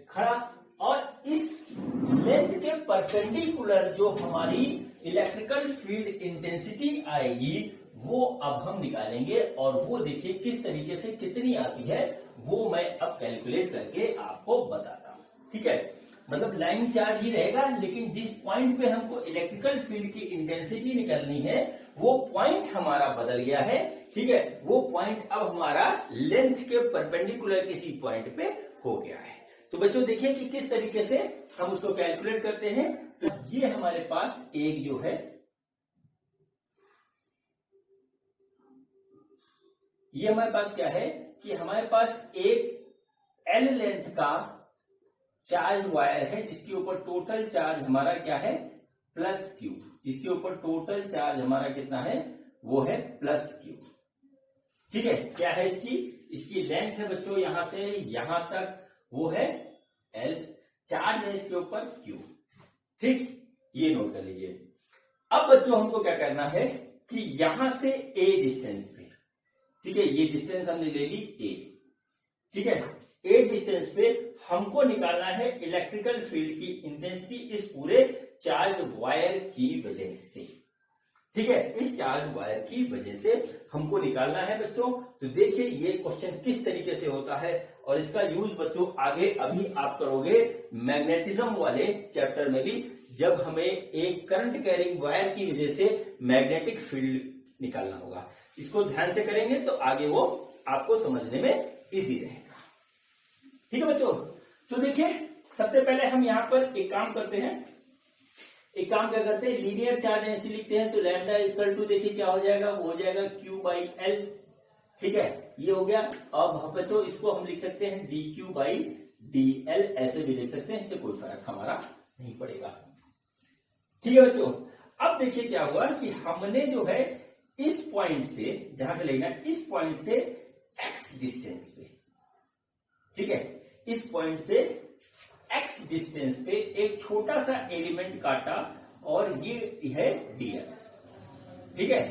खड़ा, और इस लेंथ के परपेंडिकुलर जो हमारी इलेक्ट्रिकल फील्ड इंटेंसिटी आएगी वो अब हम निकालेंगे, और वो देखिए किस तरीके से कितनी आती है वो मैं अब कैलकुलेट करके आपको बताता हूं। ठीक है, मतलब लाइन चार्ज ही रहेगा, लेकिन जिस पॉइंट पे हमको इलेक्ट्रिकल फील्ड की इंटेंसिटी निकालनी है वो पॉइंट हमारा बदल गया है। ठीक है, वो पॉइंट अब हमारा लेंथ के परपेंडिकुलर किसी पॉइंट पे हो गया है। तो बच्चों देखिए कि किस तरीके से हम उसको कैलकुलेट करते हैं। तो ये हमारे पास एक जो है, ये हमारे पास क्या है कि हमारे पास एक एल लेंथ का चार्ज वायर है जिसके ऊपर टोटल चार्ज हमारा क्या है प्लस क्यू, जिसके ऊपर टोटल चार्ज हमारा कितना है वो है प्लस क्यू। ठीक है, क्या है इसकी लेंथ है बच्चों यहां से यहां तक वो है एल, चार्ज है इसके ऊपर क्यू। ठीक, ये नोट कर लीजिए। अब बच्चों हमको क्या करना है कि यहां से ए डिस्टेंस पे, ठीक है, ये डिस्टेंस हमने ले ली ए। ठीक है, ए डिस्टेंस पे हमको निकालना है इलेक्ट्रिकल फील्ड की इंटेंसिटी इस पूरे चार्ज वायर की वजह से। ठीक है, इस चार्ज वायर की वजह से हमको निकालना है बच्चों। तो देखिए ये क्वेश्चन किस तरीके से होता है, और इसका यूज बच्चों आगे अभी आप करोगे मैग्नेटिज्म वाले चैप्टर में भी, जब हमें एक करंट कैरिंग वायर की वजह से मैग्नेटिक फील्ड निकालना होगा। इसको ध्यान से करेंगे तो आगे वो आपको समझने में इजी रहेगा। ठीक है बच्चों, तो देखिए सबसे पहले हम यहां पर एक काम करते हैं, एक काम क्या करते हैं, लीनियर चार्ज ऐसे लिखते हैं। तो लैम्डा इक्वल टू देखिए क्या हो जाएगा, वो हो जाएगा क्यू बाई एल। ठीक है, ये हो गया। अब बच्चों इसको हम लिख सकते हैं D Q by D L, ऐसे भी लिख सकते हैं, इससे कोई फर्क हमारा नहीं पड़ेगा। ठीक है बच्चों, अब देखिए क्या हुआ कि हमने जो है इस पॉइंट से, जहां से लेना इस पॉइंट से एक्स डिस्टेंस पे, ठीक है, इस पॉइंट से एक्स डिस्टेंस पे एक छोटा सा एलिमेंट काटा, और ये है dx। ठीक है,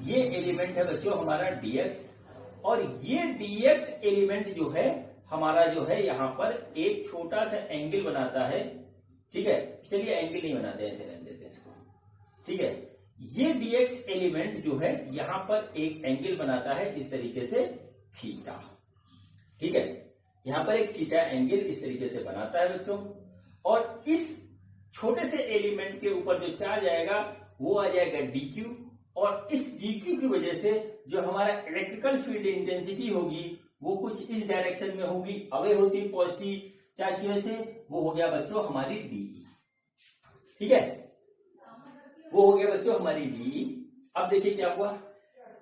ये एलिमेंट है बच्चों हमारा dx, और ये dx एलिमेंट जो है हमारा जो है यहां पर एक छोटा सा एंगल बनाता है। ठीक है, चलिए एंगल नहीं बनाते, ऐसे रहने देते हैं इसको। ठीक है, ये dx एलिमेंट जो है यहां पर एक एंगल बनाता है इस तरीके से थीटा। ठीक है, यहां पर एक थीटा एंगल इस तरीके से बनाता है बच्चों, और इस छोटे से एलिमेंट के ऊपर जो चार्ज आएगा वो आ जाएगा dq, और इस dq की वजह से जो हमारा इलेक्ट्रिकल फील्ड इंटेंसिटी होगी वो कुछ इस डायरेक्शन में होगी, अवे होती पॉजिटिव चार्ज की वजह से, वो हो गया बच्चों हमारी डी। ठीक है, वो हो गया बच्चों हमारी डी। अब देखिए क्या हुआ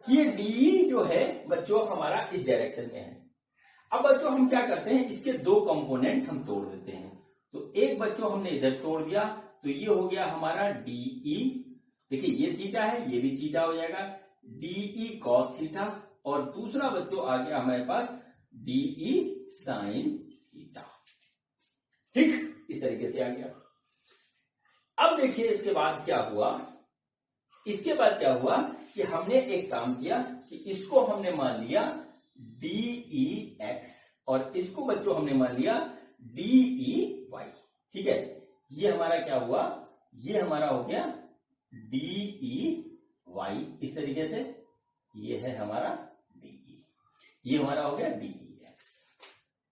कि ये डी जो है बच्चों हमारा इस डायरेक्शन में है। अब बच्चों हम क्या करते हैं, इसके दो कंपोनेंट हम तोड़ देते हैं। तो एक बच्चों हमने इधर तोड़ दिया, तो ये हो गया हमारा डीई। देखिए ये थीटा है, ये भी थीटा हो जाएगा, डीई कॉस थीटा, और दूसरा बच्चों आ गया हमारे पास डीई साइन थीटा। ठीक, इस तरीके से आ गया। अब देखिए इसके बाद क्या हुआ, इसके बाद क्या हुआ कि हमने एक काम किया कि इसको हमने मान लिया डीई एक्स, और इसको बच्चों हमने मान लिया डीई वाई। ठीक है, ये हमारा क्या हुआ, ये हमारा हो गया डीई वाई इस तरीके से, ये है हमारा डीई, ये हमारा हो गया डीई एक्स।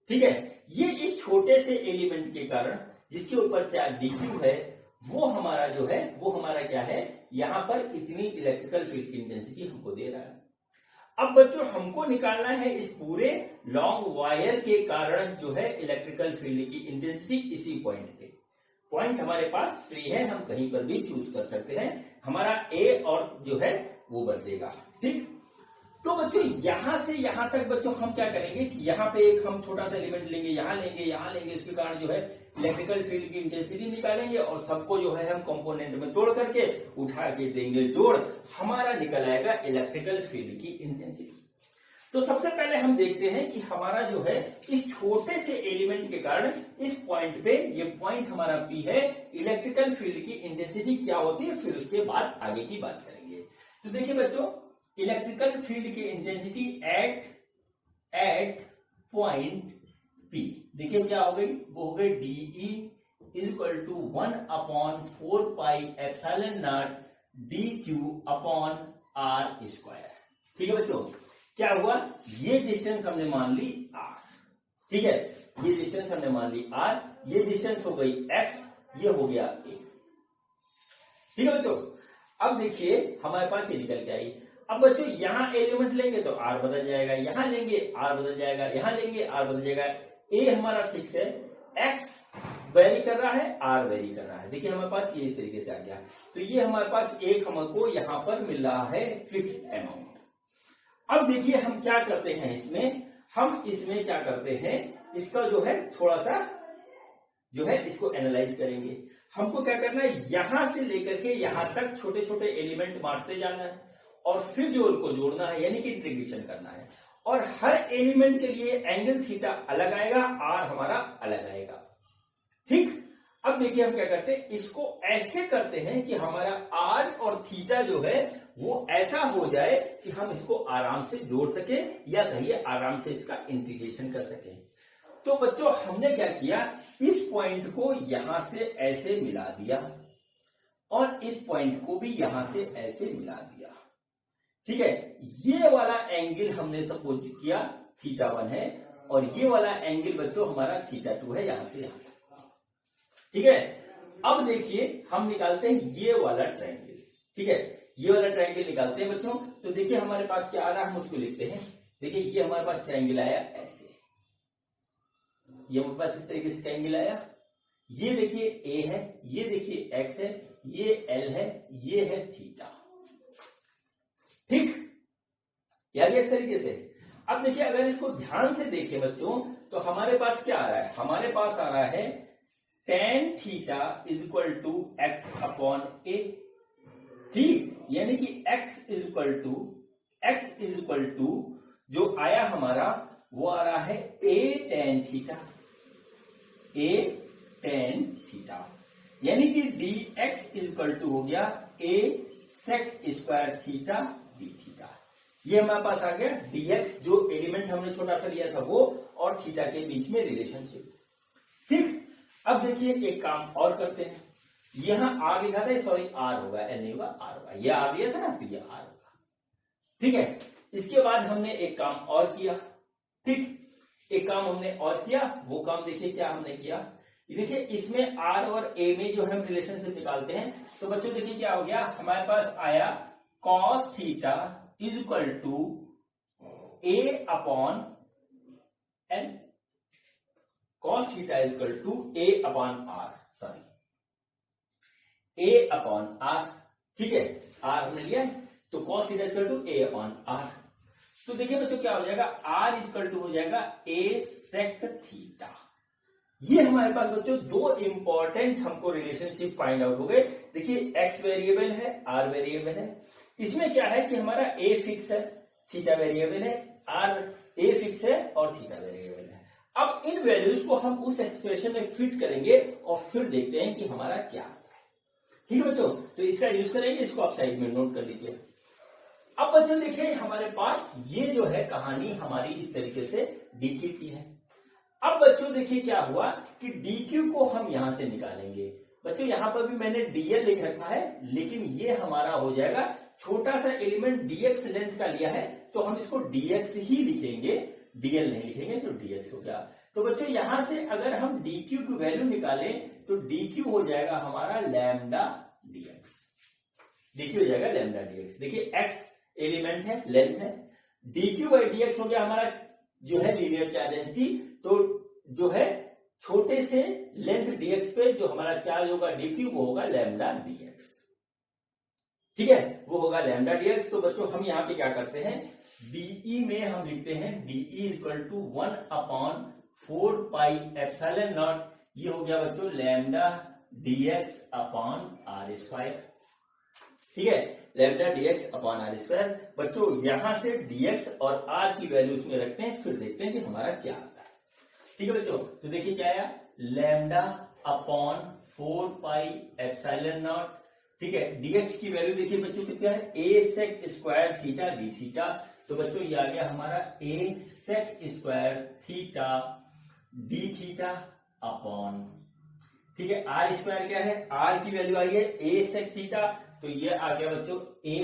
ठीक है, ये इस छोटे से एलिमेंट के कारण जिसके ऊपर चार्ज डीक्यू है वो हमारा जो है वो हमारा क्या है, यहां पर इतनी इलेक्ट्रिकल फील्ड की इंटेंसिटी हमको दे रहा है। अब बच्चों हमको निकालना है इस पूरे लॉन्ग वायर के कारण जो है इलेक्ट्रिकल फील्ड की इंटेंसिटी इसी पॉइंट पे। पॉइंट हमारे पास फ्री है, हम कहीं पर भी चूज कर सकते हैं, हमारा ए और जो है वो बदलेगा। ठीक, तो बच्चों यहां से यहां तक बच्चों हम क्या करेंगे कि यहाँ पे एक हम छोटा सा एलिमेंट लेंगे, यहाँ लेंगे, इसके कारण जो है इलेक्ट्रिकल फील्ड की इंटेंसिटी निकालेंगे और सबको जो है हम कंपोनेंट में तोड़ करके उठा के देंगे जोड़, हमारा निकल आएगा इलेक्ट्रिकल फील्ड की इंटेंसिटी। तो सबसे पहले हम देखते हैं कि हमारा जो है इस छोटे से एलिमेंट के कारण इस पॉइंट पे, ये पॉइंट हमारा P है, इलेक्ट्रिकल फील्ड की इंटेंसिटी क्या होती है, फिर उसके बाद आगे की बात करेंगे। तो देखिए बच्चों, इलेक्ट्रिकल फील्ड की इंटेंसिटी एट पॉइंट P, देखिए क्या हो गई, वो हो गई DE equal to 1/4 pi epsilon naught DQ upon R square. ठीक है बच्चों, क्या हुआ, ये डिस्टेंस हमने मान ली R, ठीक है, ये डिस्टेंस हमने मान ली R, ये डिस्टेंस हो गई X, ये हो गया A। ठीक है बच्चों, अब देखिए हमारे पास ये निकल के आई। अब बच्चों यहां एलिमेंट लेंगे तो R बदल जाएगा, यहां लेंगे R बदल जाएगा, यहां लेंगे R बदल जाएगा। A हमारा फिक्स है, X वेरी कर रहा है, R वेरी कर रहा है। देखिए हमारे पास ये इस तरीके से आ गया। तो ये हमारे पास एक हमको यहां पर मिल रहा है फिक्स अमाउंट। अब देखिए हम क्या करते हैं इसमें, हम इसमें क्या करते हैं, इसका जो है थोड़ा सा जो है इसको एनालाइज करेंगे। हमको क्या करना है, यहां से लेकर के यहां तक छोटे छोटे एलिमेंट बांटते जाना है और फिर जो उनको जोड़ना है, यानी कि इंटीग्रेशन करना है। और हर एलिमेंट के लिए एंगल थीटा अलग आएगा, आर हमारा अलग आएगा। ठीक, अब देखिए हम क्या करते हैं, इसको ऐसे करते हैं कि हमारा आर और थीटा जो है वो ऐसा हो जाए कि हम इसको आराम से जोड़ सके, या कहिए आराम से इसका इंटीग्रेशन कर सके। तो बच्चों हमने क्या किया, इस पॉइंट को यहां से ऐसे मिला दिया और इस पॉइंट को भी यहां से ऐसे मिला दिया। ठीक है, ये वाला एंगल हमने सपोज किया θ1 है और ये वाला एंगल बच्चों हमारा θ2 है, यहां से यहां। ठीक है, अब देखिए हम निकालते हैं ये वाला ट्रायंगल। ठीक है, ये वाला ट्रायंगल निकालते हैं बच्चों। तो देखिए हमारे पास क्या आ रहा है, हम उसको लिखते हैं। देखिए ये हमारे पास ट्रायंगल आया ऐसे, ये हमारे पास इस तरीके से ट्रायंगल आया। ये देखिए A है, ये देखिए X है, ये L है, ये है थीटा। ठीक, यानी इस तरीके से। अब देखिए अगर इसको ध्यान से देखें बच्चों, तो हमारे पास क्या आ रहा है, हमारे पास आ रहा है tan theta is equal to x upon a. ठीक, यानी कि x इज इक्वल टू जो आया हमारा वो आ रहा है a tan थीटा, यानी कि dx इज इक्वल टू हो गया a sec square theta d theta. ये हमारे पास आ गया dx, जो एलिमेंट हमने छोटा सा लिया था वो, और थीटा के बीच में रिलेशनशिप। ठीक, अब देखिए एक काम और करते हैं। यहां आ लिखा था, सॉरी आर होगा, एल नहीं होगा, आर होगा। ये आ दिया था ना, तो ये आर होगा। ठीक है, इसके बाद हमने एक काम और किया। ठीक, एक काम हमने और किया, वो काम देखिए क्या हमने किया। देखिए इसमें आर और ए में जो हम रिलेशनशिप निकालते हैं, तो बच्चों देखिए क्या हो गया, हमारे पास आया cos theta is equal to A upon L. Cos theta is equal to A upon R, sorry A upon R. ठीक है, आर हमने लिया है, तो cos theta is equal to A upon R. तो देखिए बच्चों क्या हो जाएगा, आर इज इक्वल टू हो जाएगा ए सेक थीटा। ये हमारे पास बच्चों दो इंपॉर्टेंट हमको रिलेशनशिप फाइंड आउट हो गए। देखिए एक्स वेरिएबल है, आर वेरिएबल है। इसमें क्या है कि हमारा ए फिक्स है, थीटा वेरिएबल है, आर ए फिक्स है और थीटा वेरिएबल है। अब इन वैल्यूज को हम उस एक्सप्रेशन में फिट करेंगे और फिर देखते हैं कि हमारा क्या आता है। ठीक है बच्चों, तो इसका यूज करेंगे, इसको आप साइड में नोट कर लीजिए। अब बच्चों देखिए हमारे पास ये जो है कहानी हमारी इस तरीके से डीक्यू की है। अब बच्चों देखिए क्या हुआ कि डीक्यू को हम यहां से निकालेंगे। बच्चों यहां पर भी मैंने डीएल लिख रखा है, लेकिन ये हमारा हो जाएगा, छोटा सा एलिमेंट डीएक्स लेंथ का लिया है तो हम इसको डीएक्स ही लिखेंगे, डीएल नहीं लिखेंगे, तो डीएक्स हो गया। तो बच्चों यहां से अगर हम डीक्यू की वैल्यू निकालें तो डीक्यू हो जाएगा हमारा लैम्डा डीएक्स। डीक्यू हो जाएगा लैम्डा डीएक्स। देखिए एक्स एलिमेंट है, लेंथ है, डीक्यू बाई डीएक्स हो गया हमारा जो है लीनियर चार्ज डेंसिटी। तो जो है छोटे से लेंथ डीएक्स पे जो हमारा चार्ज होगा डीक्यू वो होगा लैम्डा डीएक्स। ठीक है, वो होगा लैम्डा डीएक्स। तो बच्चों हम यहाँ पे क्या करते हैं, डीई में हम लिखते हैं DE equal to 1/4 pi epsilon naught, ये हो गया बच्चों lambda dx upon R square. ठीक है, lambda dx upon R square. बच्चों यहां से dx और r की वैल्यू उसमें रखते हैं, फिर देखते हैं कि हमारा क्या आता है। ठीक है बच्चों, तो देखिए क्या आया, lambda upon 4 pi epsilon not. ठीक है, dx की वैल्यू देखिए बच्चों कितना है, a sec square theta D theta. तो बच्चों ये आ गया हमारा a sec square theta D theta upon, ठीक है, आर स्क्वायर क्या है, आर की वैल्यू आई है a sec थीटा, तो ये आ गया बच्चों a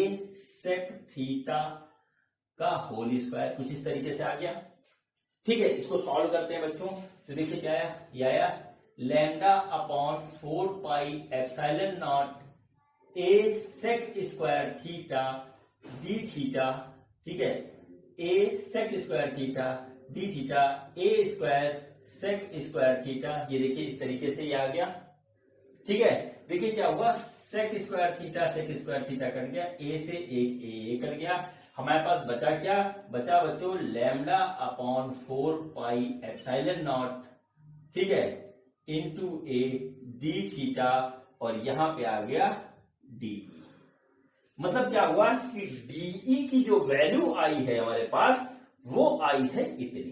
sec थीटा का होल स्क्वायर, कुछ इस तरीके से आ गया। ठीक है, इसको सॉल्व करते हैं बच्चों, तो देखिए क्या आया, ये आया lambda upon 4 pi epsilon not a sec square theta D theta. ठीक है, a sec square theta D theta a square sec square theta, ये देखिए इस तरीके से ये आ गया। ठीक है, देखिए क्या हुआ, sec स्क्वायर थीटा कट गया, a से एक a कट गया, हमारे पास बचा क्या, बचा बच्चों lambda upon 4 pi epsilon not, ठीक है, इंटू a डी थीटा, और यहां पे आ गया डी। मतलब क्या हुआ कि डीई की जो वैल्यू आई है हमारे पास वो आई है इतनी।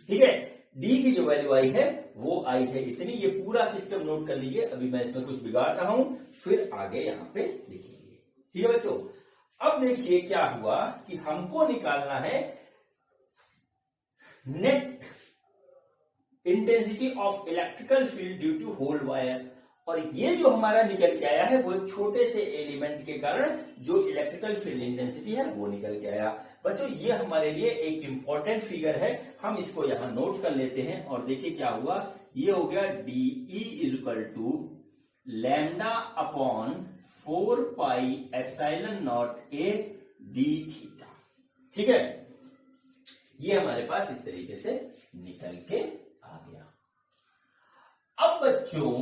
ठीक है, डी की जो वैल्यू आई है वो आई है इतनी। ये पूरा सिस्टम नोट कर लीजिए, अभी मैं इसमें कुछ बिगाड़ रहा हूं, फिर आगे यहां पे लिखेंगे। ठीक है बच्चों, अब देखिए क्या हुआ कि हमको निकालना है net intensity of electrical field due to whole wire, और ये जो हमारा निकल के आया है वो छोटे से एलिमेंट के कारण जो इलेक्ट्रिकल फील्ड इंटेंसिटी है वो निकल के आया। बच्चों ये हमारे लिए एक इंपॉर्टेंट फिगर है, हम इसको यहां नोट कर लेते हैं, और देखिए क्या हुआ, ये हो गया DE equal to lambda upon 4 pi epsilon naught A D theta. ठीक है, ये हमारे पास इस तरीके से निकल के आ गया। अब बच्चों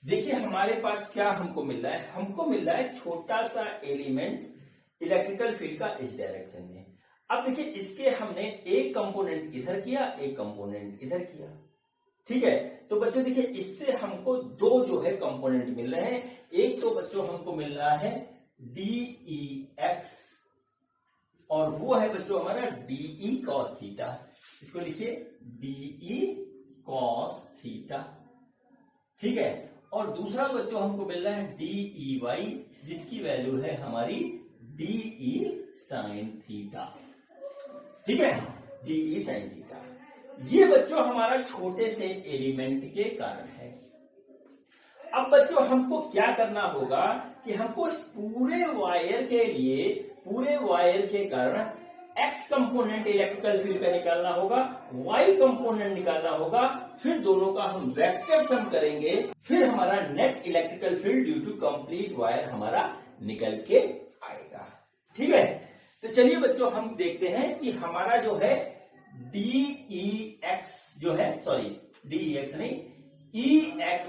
देखिए हमारे पास क्या हमको मिल रहा है, हमको मिल रहा है छोटा सा एलिमेंट इलेक्ट्रिकल फील्ड का इस डायरेक्शन में। अब देखिए इसके हमने एक कंपोनेंट इधर किया, एक कंपोनेंट इधर किया। ठीक है, तो बच्चों देखिए इससे हमको दो जो है कंपोनेंट मिल रहे हैं। एक तो बच्चों हमको मिल रहा है DEX, और वो है बच्चों हमारा DE cos थीटा, इसको लिखिए DE cos थीटा। ठीक है, और दूसरा बच्चों हमको मिल रहा है DEY, जिसकी वैल्यू है हमारी DE sin थीटा। ठीक है, DE sin थीटा, ये बच्चों हमारा छोटे से एलिमेंट के कारण है। अब बच्चों हमको क्या करना होगा कि हमको इस पूरे वायर के लिए, पूरे वायर के कारण एक्स कंपोनेंट इलेक्ट्रिकल फील्ड का निकालना होगा, वाई कंपोनेंट निकालना होगा, फिर दोनों का हम वेक्टर सम करेंगे, फिर हमारा net electrical field due to complete wire हमारा निकल के आएगा। ठीक है, तो चलिए बच्चों हम देखते हैं कि हमारा जो है DEX जो है, सॉरी DEX नहीं, EX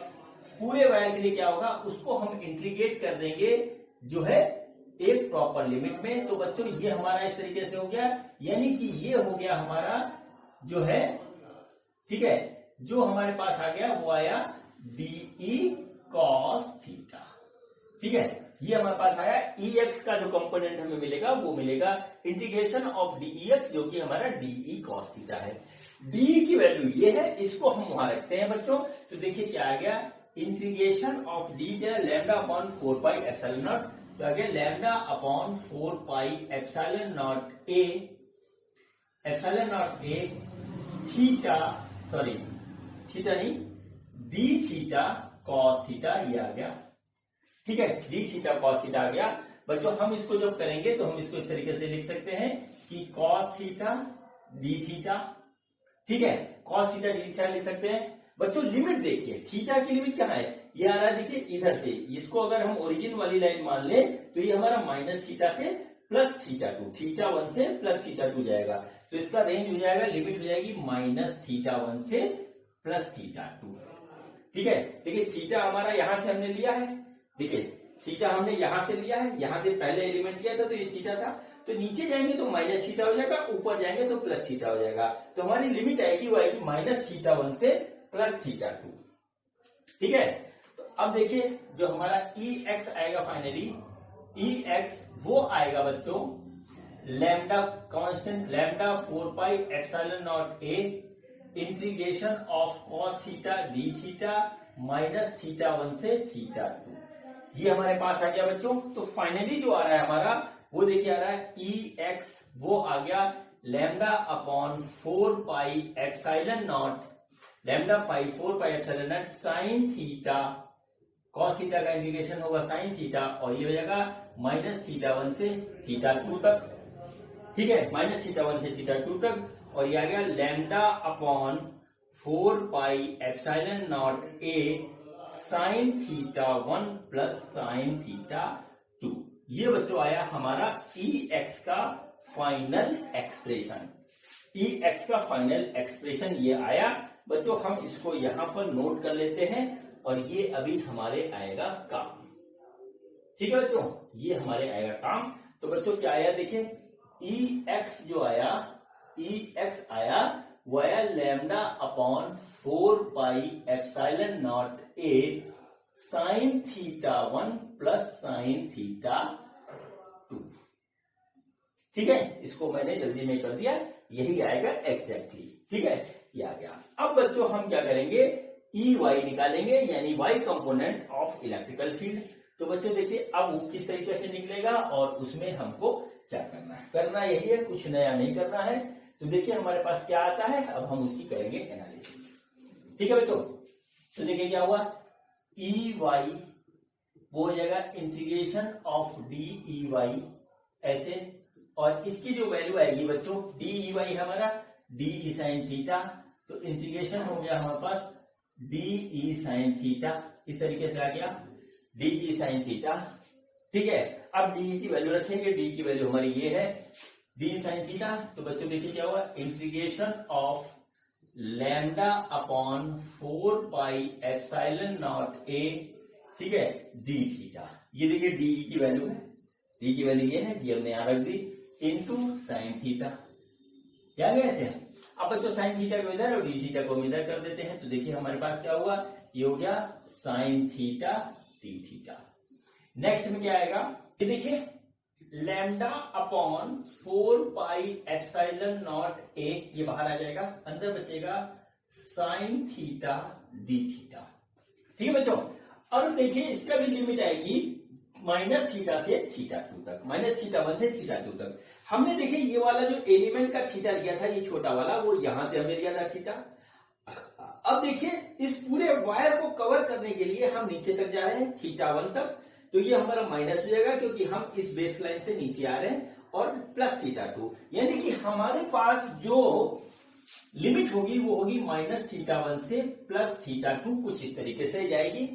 पूरे वायर के लिए क्या होगा, उसको हम इंटीग्रेट कर देंगे जो है एक प्रॉपर लिमिट में। तो बच्चों ये हमारा इस तरीके से हो गया, यानी कि ये हो गया हमारा जो है, ठीक है, जो हमारे पास आ गया वो आया DE cos थीटा। ठीक है, ये हमारे पास आया। EX का जो कंपोनेंट हमें मिलेगा वो मिलेगा इंटीग्रेशन ऑफ DEX, जो कि हमारा DE cos थीटा है। DE की वैल्यू ये है, इसको हम वहां रखते हैं बच्चों। तो देखिए क्या आ गया, इंटीग्रेशन ऑफ D क्या, lambda upon 4 pi epsilon not, तो आ गया lambda upon 4 pi epsilon naught ए थीटा, सॉरी थीटा नहीं, डी थीटा कॉस थीटा, ये आ गया। ठीक है, डी थीटा कॉस थीटा आ गया। बच्चों हम इसको जब करेंगे तो हम इसको इस तरीके से लिख सकते हैं कि कॉस थीटा डी थीटा। ठीक है, कॉस थीटा डी थीटा लिख सकते हैं। बच्चों लिमिट देखिए, थीटा की लिमिट क्या है, ये आ रहा है देखिए इधर से, इसको अगर हम ओरिजिन वाली लाइन मान ले तो ये हमारा माइनस थीटा से प्लस थीटा 2, थीटा 1 से प्लस थीटा 2 जाएगा, तो इसका रेंज हो जाएगा, लिमिट हो जाएगी माइनस थीटा 1 से प्लस थीटा 2। ठीक है, देखिए थीटा हमारा यहां से हमने लिया है, देखिए थीटा हमने यहां से लिया है, यहां से पहले एलिमेंट लिया था तो ये थीटा था, तो नीचे जाएंगे तो माइनस थीटा हो जाएगा, ऊपर जाएंगे तो प्लस थीटा हो जाएगा। तो हमारी लिमिट आएगी वो आएगी माइनस थीटा 1 से प्लस थीटा 2। ठीक है, तो अब देखिए जो हमारा EX आएगा फाइनली, EX वो आएगा बच्चों lambda constant, lambda 4 pi epsilon not A integration of cos theta D theta minus theta 1 से थीटा 2, ये हमारे पास आ गया बच्चों। तो फाइनली जो आ रहा है हमारा वो देखिए आ रहा है EX वो आ गया lambda upon 4 pi epsilon not, lambda pi 4 pi epsilon not sine theta, cos theta का इंटीग्रेशन होगा साइन थीटा, और ये हो जाएगा माइनस थीटा 1 से थीटा 2 तक। ठीक है, माइनस थीटा 1 से थीटा 2 तक, और ये आ गया lambda upon 4 pi epsilon not A sine theta 1 plus sine theta 2। ये बच्चों आया हमारा EX का फाइनल एक्सप्रेशन, EX का फाइनल एक्सप्रेशन ये आया बच्चों। हम इसको यहां पर नोट कर लेते हैं, और ये अभी हमारे आएगा काम। ठीक है बच्चों, ये हमारे आएगा काम। तो बच्चों क्या आया देखिए, EX जो आया, EX आया वो आया lambda upon 4 pi epsilon not A sine theta 1 plus sine theta 2। ठीक है, इसको मैंने जल्दी में कर दिया, यही आएगा एग्जैक्टली। ठीक है, ये आ गया। अब बच्चों हम क्या करेंगे, EY निकालेंगे, यानी Y component of electrical field. तो बच्चों देखिए अब वो किस तरीके से निकलेगा, और उसमें हमको क्या करना है, करना यही है, कुछ नया नहीं करना है। तो देखिए हमारे पास क्या आता है, अब हम उसकी करेंगे एनालिसिस। ठीक है बच्चों, तो देखिए क्या हुआ, EY वो हो जाएगा इंटीग्रेशन ऑफ DEY ऐसे, और इसकी जो वैल्यू आएगी बच्चों, DEY हमारा DE साइन थीटा, तो इंटीग्रेशन हो गया हमारे पास DE साइन थीटा, इस तरीके से आ गया DE साइन थीटा। ठीक है, अब DE की वैल्यू रखेंगे, DE की वैल्यू हमारी ये है D साइन थीटा। तो बच्चों देखिए क्या हुआ, integration of lambda upon 4 pi epsilon not A, ठीक है, D थीटा। ये देखिए DE की वैल्यू है, D की वैल्यू ये है, ये हमने यहां रख दी, इनटू साइन थीटा। क्या गया ऐसे। अब बच्चों साइन थीटा को इधर और D थीटा को इधर कर देते हैं, तो देखिए हमारे पास क्या हुआ, ये हो गया sine theta D theta. Next में क्या आएगा, ये देखिए lambda upon 4 pi epsilon not A, ये बाहर आ जाएगा, अंदर बचेगा साइन थीटा D थीटा। ठीक है बच्चों, और देखिए इसका भी लिमिट आएगी माइनस थीटा से थीटा 2 तक, माइनस थीटा 1 से थीटा 2 तक। हमने देखिए ये वाला जो एलिमेंट का थीटा लिया था, ये छोटा वाला, वो यहां से हमने लिया था थीटा। अब देखिए इस पूरे वायर को कवर करने के लिए हम नीचे तक जा रहे हैं थीटा 1 तक, तो ये हमारा माइनस हो जाएगा क्योंकि हम इस बेस लाइन से नीचे आ रहे हैं, और प्लस थीटा 2, यानी कि हमारे पास जो लिमिट होगी वो होगी माइनस थीटा 1 से प्लस थीटा 2, कुछ इस तरीके से जाएगी।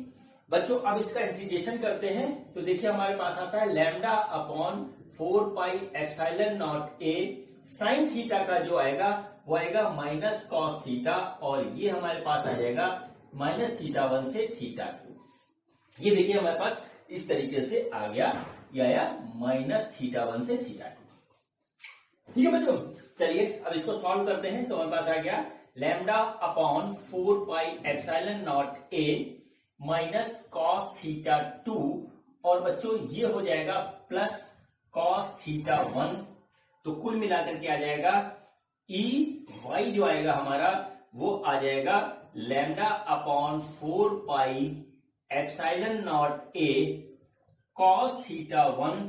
बच्चों अब इसका इंटीग्रेशन करते हैं, तो देखिए हमारे पास आता है lambda upon 4 pi epsilon not A sine theta का जो आएगा वो आएगा माइनस कॉस थीटा, और ये हमारे पास आ जाएगा माइनस थीटा 1 से थीटा 2। ये देखिए हमारे पास इस तरीके से आ गया, ये आया माइनस थीटा 1 से थीटा 2। ठीक है बच्चों, चलिए अब इसको सॉल्व करते हैं। तो हमारे पास आ गया lambda upon 4 pi epsilon not A minus cos theta 2, और बच्चों ये हो जाएगा प्लस कॉस थीटा 1, तो कुल मिलाकर के आ जाएगा EY जो आएगा हमारा वो आ जाएगा lambda upon 4 pi epsilon not A cos theta 1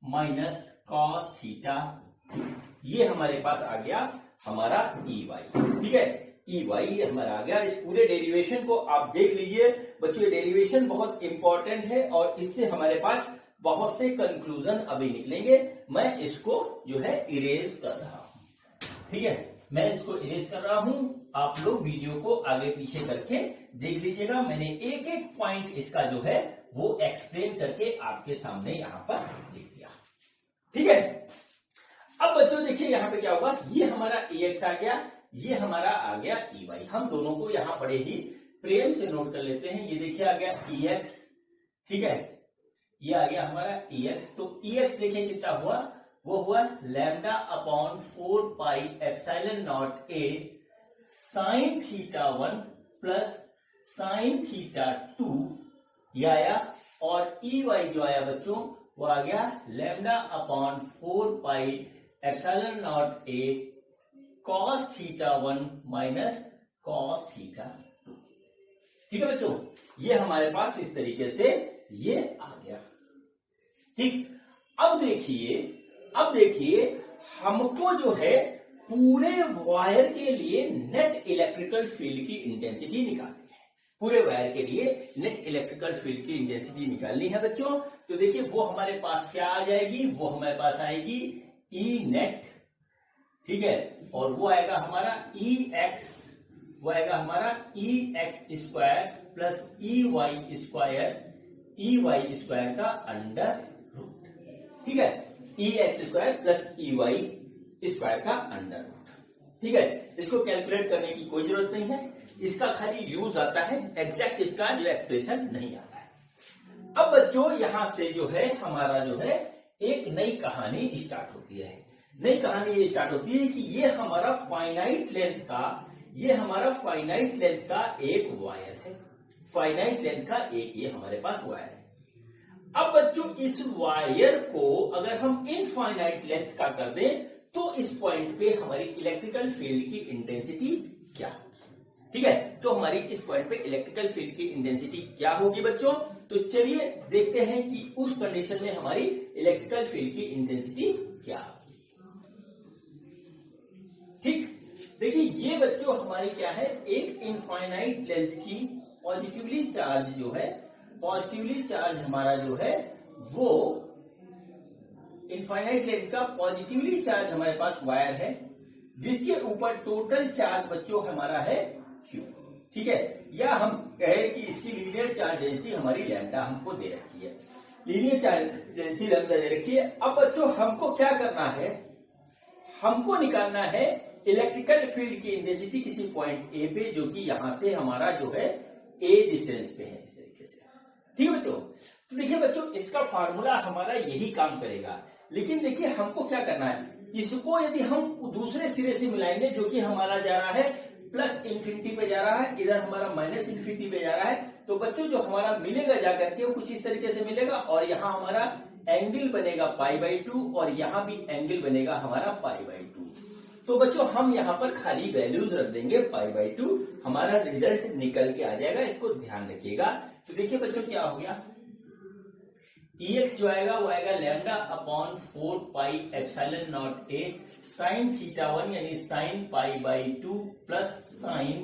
minus cos theta 2। ये हमारे पास आ गया हमारा EY। ठीक है, EY हमारा आ गया। इस पूरे डेरिवेशन को आप देख लीजिए बच्चों, ये डेरिवेशन बहुत इंपॉर्टेंट है, और इससे हमारे पास बहुत से कंक्लूजन अभी निकलेंगे। मैं इसको जो है इरेज कर रहा हूं। ठीक है, मैं इसको इरेज कर रहा हूं, आप लोग वीडियो को आगे पीछे करके देख लीजिएगा। मैंने एक एक पॉइंट इसका जो है वो एक्सप्लेन करके आपके सामने यहां पर लिख दिया। ठीक है, अब बच्चों देखिए यहां पे क्या होगा, ये हमारा EX आ गया, ये हमारा आ गया EY। हम दोनों को यहां बड़े ही प्रेम से नोट कर लेते हैं। ये देखिए आ गया EX, ठीक है, ये आ गया हमारा EX। तो EX देखिए कितना हुआ, वो हुआ lambda upon 4 pi epsilon not A sine theta 1 plus sine theta 2 ये आया। और EY जो आया बच्चों वो आ गया lambda upon 4 pi epsilon not A cos theta 1 minus cos theta 2। ठीक है बच्चों, ये हमारे पास इस तरीके से ये आ गया। ठीक, अब देखिए हमको जो है पूरे वायर के लिए नेट इलेक्ट्रिकल फील्ड की इंटेंसिटी निकालनी है। पूरे वायर के लिए नेट इलेक्ट्रिकल फील्ड की इंटेंसिटी निकालनी है बच्चों। तो देखिए वो हमारे पास क्या आ जाएगी, वो हमारे पास आएगी ई नेट। ठीक है, और वो आएगा हमारा EX, वो आएगा हमारा EX square plus EY square का अंडर रूट। ठीक है, EX square plus EY square का अंडर रूट। ठीक है, इसको कैलकुलेट करने की कोई जरूरत नहीं है, इसका खाली यूज आता है, एग्जैक्ट इसका जो एक्सप्रेशन नहीं आता है। अब बच्चों यहां से जो है हमारा जो है एक नई कहानी स्टार्ट होती है। नई कहानी ये स्टार्ट होती है कि ये हमारा फाइनाइट लेंथ का एक वायर है, फाइनाइट लेंथ का एक ये हमारे पास वायर है। अब बच्चों इस वायर को अगर हम इनफाइनाइट लेंथ का कर दें तो इस पॉइंट पे हमारी इलेक्ट्रिकल फील्ड की इंटेंसिटी क्या होगी। ठीक है, तो हमारी इस पॉइंट पे इलेक्ट्रिकल फील्ड की इंटेंसिटी क्या होगी बच्चों। तो चलिए देखते हैं कि उस कंडीशन में हमारी इलेक्ट्रिकल फील्ड की इंटेंसिटी क्या होगी। ठीक, देखिए ये बच्चों हमारी क्या है, एक इनफाइनाइट लेंथ की पॉजिटिवली चार्ज जो है, पॉजिटिवली चार्ज हमारा जो है वो इनफाइनाइट लेंथ का पॉजिटिवली चार्ज हमारे पास वायर है, जिसके ऊपर टोटल चार्ज बच्चों हमारा है Q। ठीक है, या हम कहें कि इसकी लीनियर चार्ज डेंसिटी हमारी लैम्डा हमको दे रखी है, लीनियर चार्ज डेंसिटी लैम्डा दे रखी है। अब बच्चों हमको क्या करना है, हमको निकालना है इलेक्ट्रिकल फील्ड की इंटेंसिटी किसी पॉइंट ए पे, जो कि यहां से हमारा जो है ए डिस्टेंस पे है, इस तरीके से। ठीक है बच्चों, तो देखिए बच्चों इसका फार्मूला हमारा यही काम करेगा, लेकिन देखिए हमको क्या करना है, इसको यदि हम दूसरे सिरे से मिलाएंगे जो कि हमारा जा रहा है प्लस इन्फिनिटी पे जा रहा है, इधर हमारा माइनस इन्फिनिटी पे जा रहा है, तो बच्चों जो हमारा मिलेगा जाकर के वो कुछ इस तरीके से मिलेगा, और यहाँ हमारा एंगल बनेगा π/2 और यहाँ भी एंगल बनेगा हमारा π/2। तो बच्चों हम यहाँ पर खाली वैल्यूज रख देंगे π/2, हमारा रिजल्ट निकल के आ जाएगा, इसको ध्यान रखिएगा। तो देखिए बच्चों क्या हो गया, EX जो आएगा वो आएगा lambda upon 4 pi epsilon not A sine theta 1 यानी साइन π/2 प्लस साइन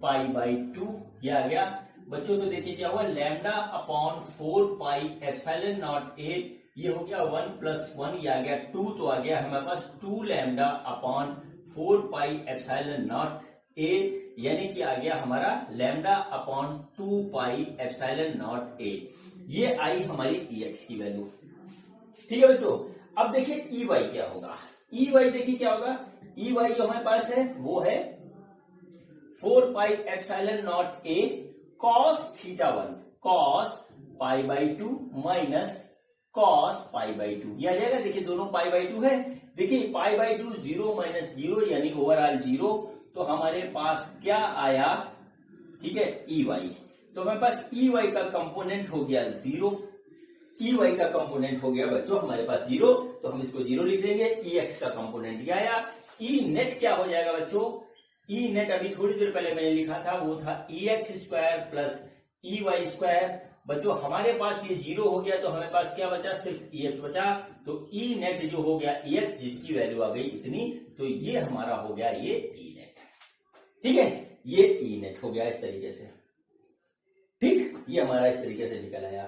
π/2 ये आ गया बच्चों। तो देखिए क्या हुआ, lambda upon 4 pi epsilon not A ये हो गया 1 प्लस 1 ये आ गया 2, तो आ गया हमारे पास 2 lambda upon 4 pi epsilon not A यानी कि आ गया हमारा lambda upon 2 pi epsilon not A। ये आई हमारी EX की वैल्यू। ठीक है बच्चों, अब देखिए EY क्या होगा, EY देखिए क्या होगा, EY जो हमारे पास है वो है 4 pi epsilon not A cos theta 1 cos π/2 minus cos π/2 ये आ जाएगा। देखिए दोनों π/2 है, देखिए π/2 0 माइनस 0 यानी ओवरऑल 0, तो हमारे पास क्या आया, ठीक है EY। तो हमारे पास EY का कंपोनेंट हो गया 0, EY का कंपोनेंट हो गया बच्चों हमारे पास 0, तो हम इसको 0 लिख देंगे। EX का कंपोनेंट क्या आया, E नेट क्या हो जाएगा बच्चों, E नेट अभी थोड़ी देर पहले मैंने लिखा था वो था EX square plus EY square. बच्चों हमारे पास ये 0 हो गया, तो हमारे पास क्या बचा, सिर्फ EX बचा, तो E नेट जो हो गया EX जिसकी वैल्यू आ गई इतनी, तो ये हमारा हो गया ये E नेट। ठीक है, ये E नेट हो गया इस तरीके से। ठीक, ये हमारा इस तरीके से निकल आया।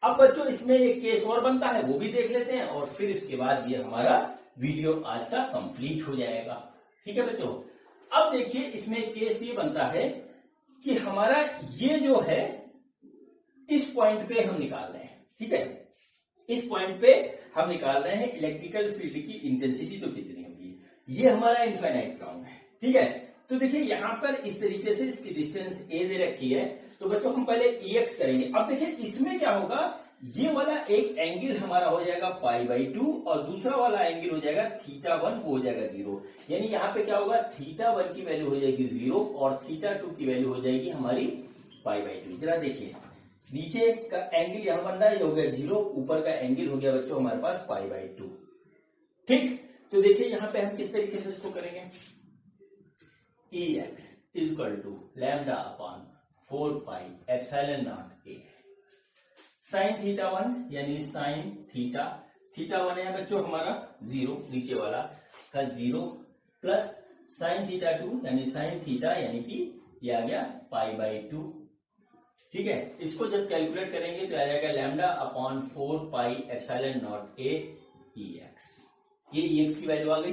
अब बच्चों इसमें एक केस और बनता है, वो भी देख लेते हैं, और फिर इसके बाद ये हमारा वीडियो आज का कंप्लीट हो जाएगा। ठीक है बच्चों, अब देखिए इसमें केस ये बनता है कि हमारा ये जो है इस पॉइंट पे हम निकाल रहे हैं। ठीक है, इस पॉइंट पे हम निकाल रहे हैं इलेक्ट्रिकल फील्ड की इंटेंसिटी तो कितनी होगी, ये हमारा इनफाइनाइट ग्राउंड है। ठीक है, तो देखिए यहां पर इस तरीके से इसकी डिस्टेंस A दे रखी है, तो बच्चों हम पहले EX करेंगे। अब देखिए इसमें क्या होगा, ये वाला एक एंगल हमारा हो जाएगा π/2 और दूसरा वाला एंगल हो जाएगा θ1, वो हो जाएगा 0। यानी यहाँ पे क्या होगा, θ1 की वैल्यू हो जाएगी 0 और θ2 की वैल्यू हो जाएगी हमारी π/2। जरा देखिए, नीचे का एंगल यहां बन रहा है, ये हो गया 0, ऊपर का एंगल हो गया बच्चों हमारे पास π/2। ठीक, तो देखिए यहां पे हम किस तरीके से इसको करेंगे, Ex = λ/4πε0a sin θ1 यानी sin θ1 है बच्चों हमारा 0, नीचे वाला का 0 प्लस sin θ2 यानी sin θ यानी कि ये आ गया π/2। ठीक है, इसको जब कैलकुलेट करेंगे तो आ जाएगा λ/4πε0a Ex। ये Ex की वैल्यू आ गई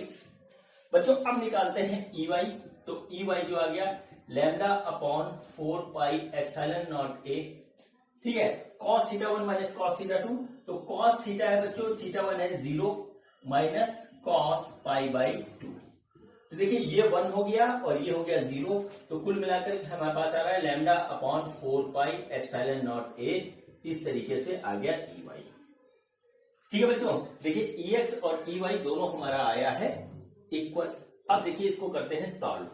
बच्चों। अब निकालते हैं Ey, तो Ey जो आ गया λ/4πε0a। ठीक है, cos θ1 माइनस cos θ2, तो cos θ है बच्चों, θ1 है 0 माइनस cos π/2। तो देखिए ये 1 हो गया और ये हो गया 0, तो कुल मिलाकर हमारे पास आ रहा है λ/4πε0a। इस तरीके से आ गया Ey। ठीक है बच्चों, देखिए Ex और Ey दोनों हमारा आया है इक्वल। अब देखिए इसको करते हैं सॉल्व।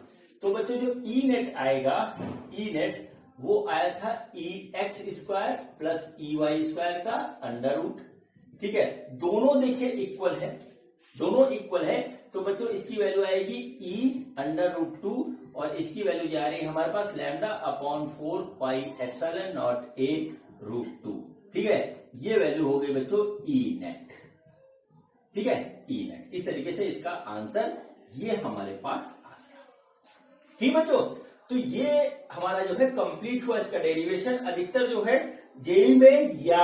तो बच्चों जो E नेट आएगा, E नेट वो आया था Ex² प्लस Ey² का अंडर रूट। ठीक है, दोनों देखिए इक्वल है, दोनों इक्वल है, तो बच्चों इसकी वैल्यू आएगी E√2 और इसकी वैल्यू जा रही है हमारे पास λ/4πε0a√2। ठीक है, ये वैल्यू हो गई बच्चों E नेट। ठीक है, E नेट। इस तरीके से इसका आंसर ये हमारे पास आ गया। ठीक बच्चों, तो ये हमारा जो है कंप्लीट हुआ इसका डेरिवेशन। अधिकतर जो है जेईई में या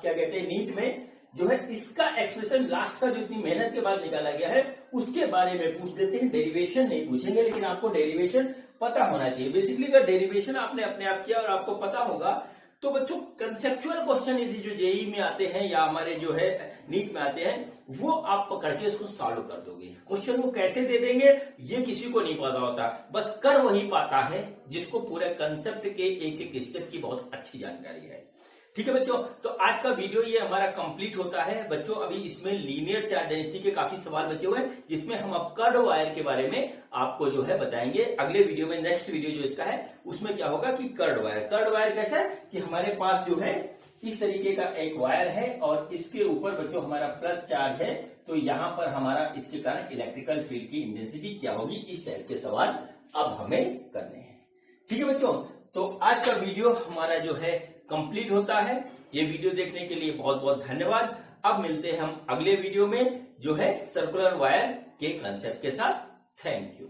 क्या कहते हैं नीट में जो है इसका एक्सप्रेशन लास्ट का जो इतनी मेहनत के बाद निकाला गया है उसके बारे में पूछ देते हैं, डेरिवेशन नहीं पूछेंगे। लेकिन आपको डेरिवेशन पता होना चाहिए। बेसिकली अगर डेरिवेशन आपने अपने आप किया और आपको पता होगा तो बच्चों कंसेप्चुअल क्वेश्चन यदि जो जेईई में आते हैं या हमारे जो है नीट में आते हैं वो आप पकड़ के इसको सॉल्व कर दोगे। क्वेश्चन को कैसे दे देंगे ये किसी को नहीं पता होता, बस कर वही पाता है जिसको पूरे कंसेप्ट के एक एक स्टेप की बहुत अच्छी जानकारी है। ठीक है बच्चों, तो आज का वीडियो ये हमारा कंप्लीट होता है बच्चों। अभी इसमें लीनियर चार्ट डेंसिटी के काफी सवाल बचे हुए हैं जिसमें हम अब कर्ड वायर के बारे में आपको जो है बताएंगे अगले वीडियो में। नेक्स्ट वीडियो जो इसका है उसमें क्या होगा कि कर्ड वायर कैसा है कि हमारे पास जो है इस तरीके का एक वायर है और इसके ऊपर बच्चों हमारा प्लस चार्ज है, तो यहां पर हमारा इसके कारण इलेक्ट्रिकल फील्ड की इंटेंसिटी क्या होगी, इस टाइप के सवाल अब हमें करने हैं। ठीक है बच्चों, तो आज का वीडियो हमारा जो है कंप्लीट होता है। ये वीडियो देखने के लिए बहुत बहुत धन्यवाद। अब मिलते हैं हम अगले वीडियो में जो है सर्कुलर वायर के कंसेप्ट के साथ। Thank you.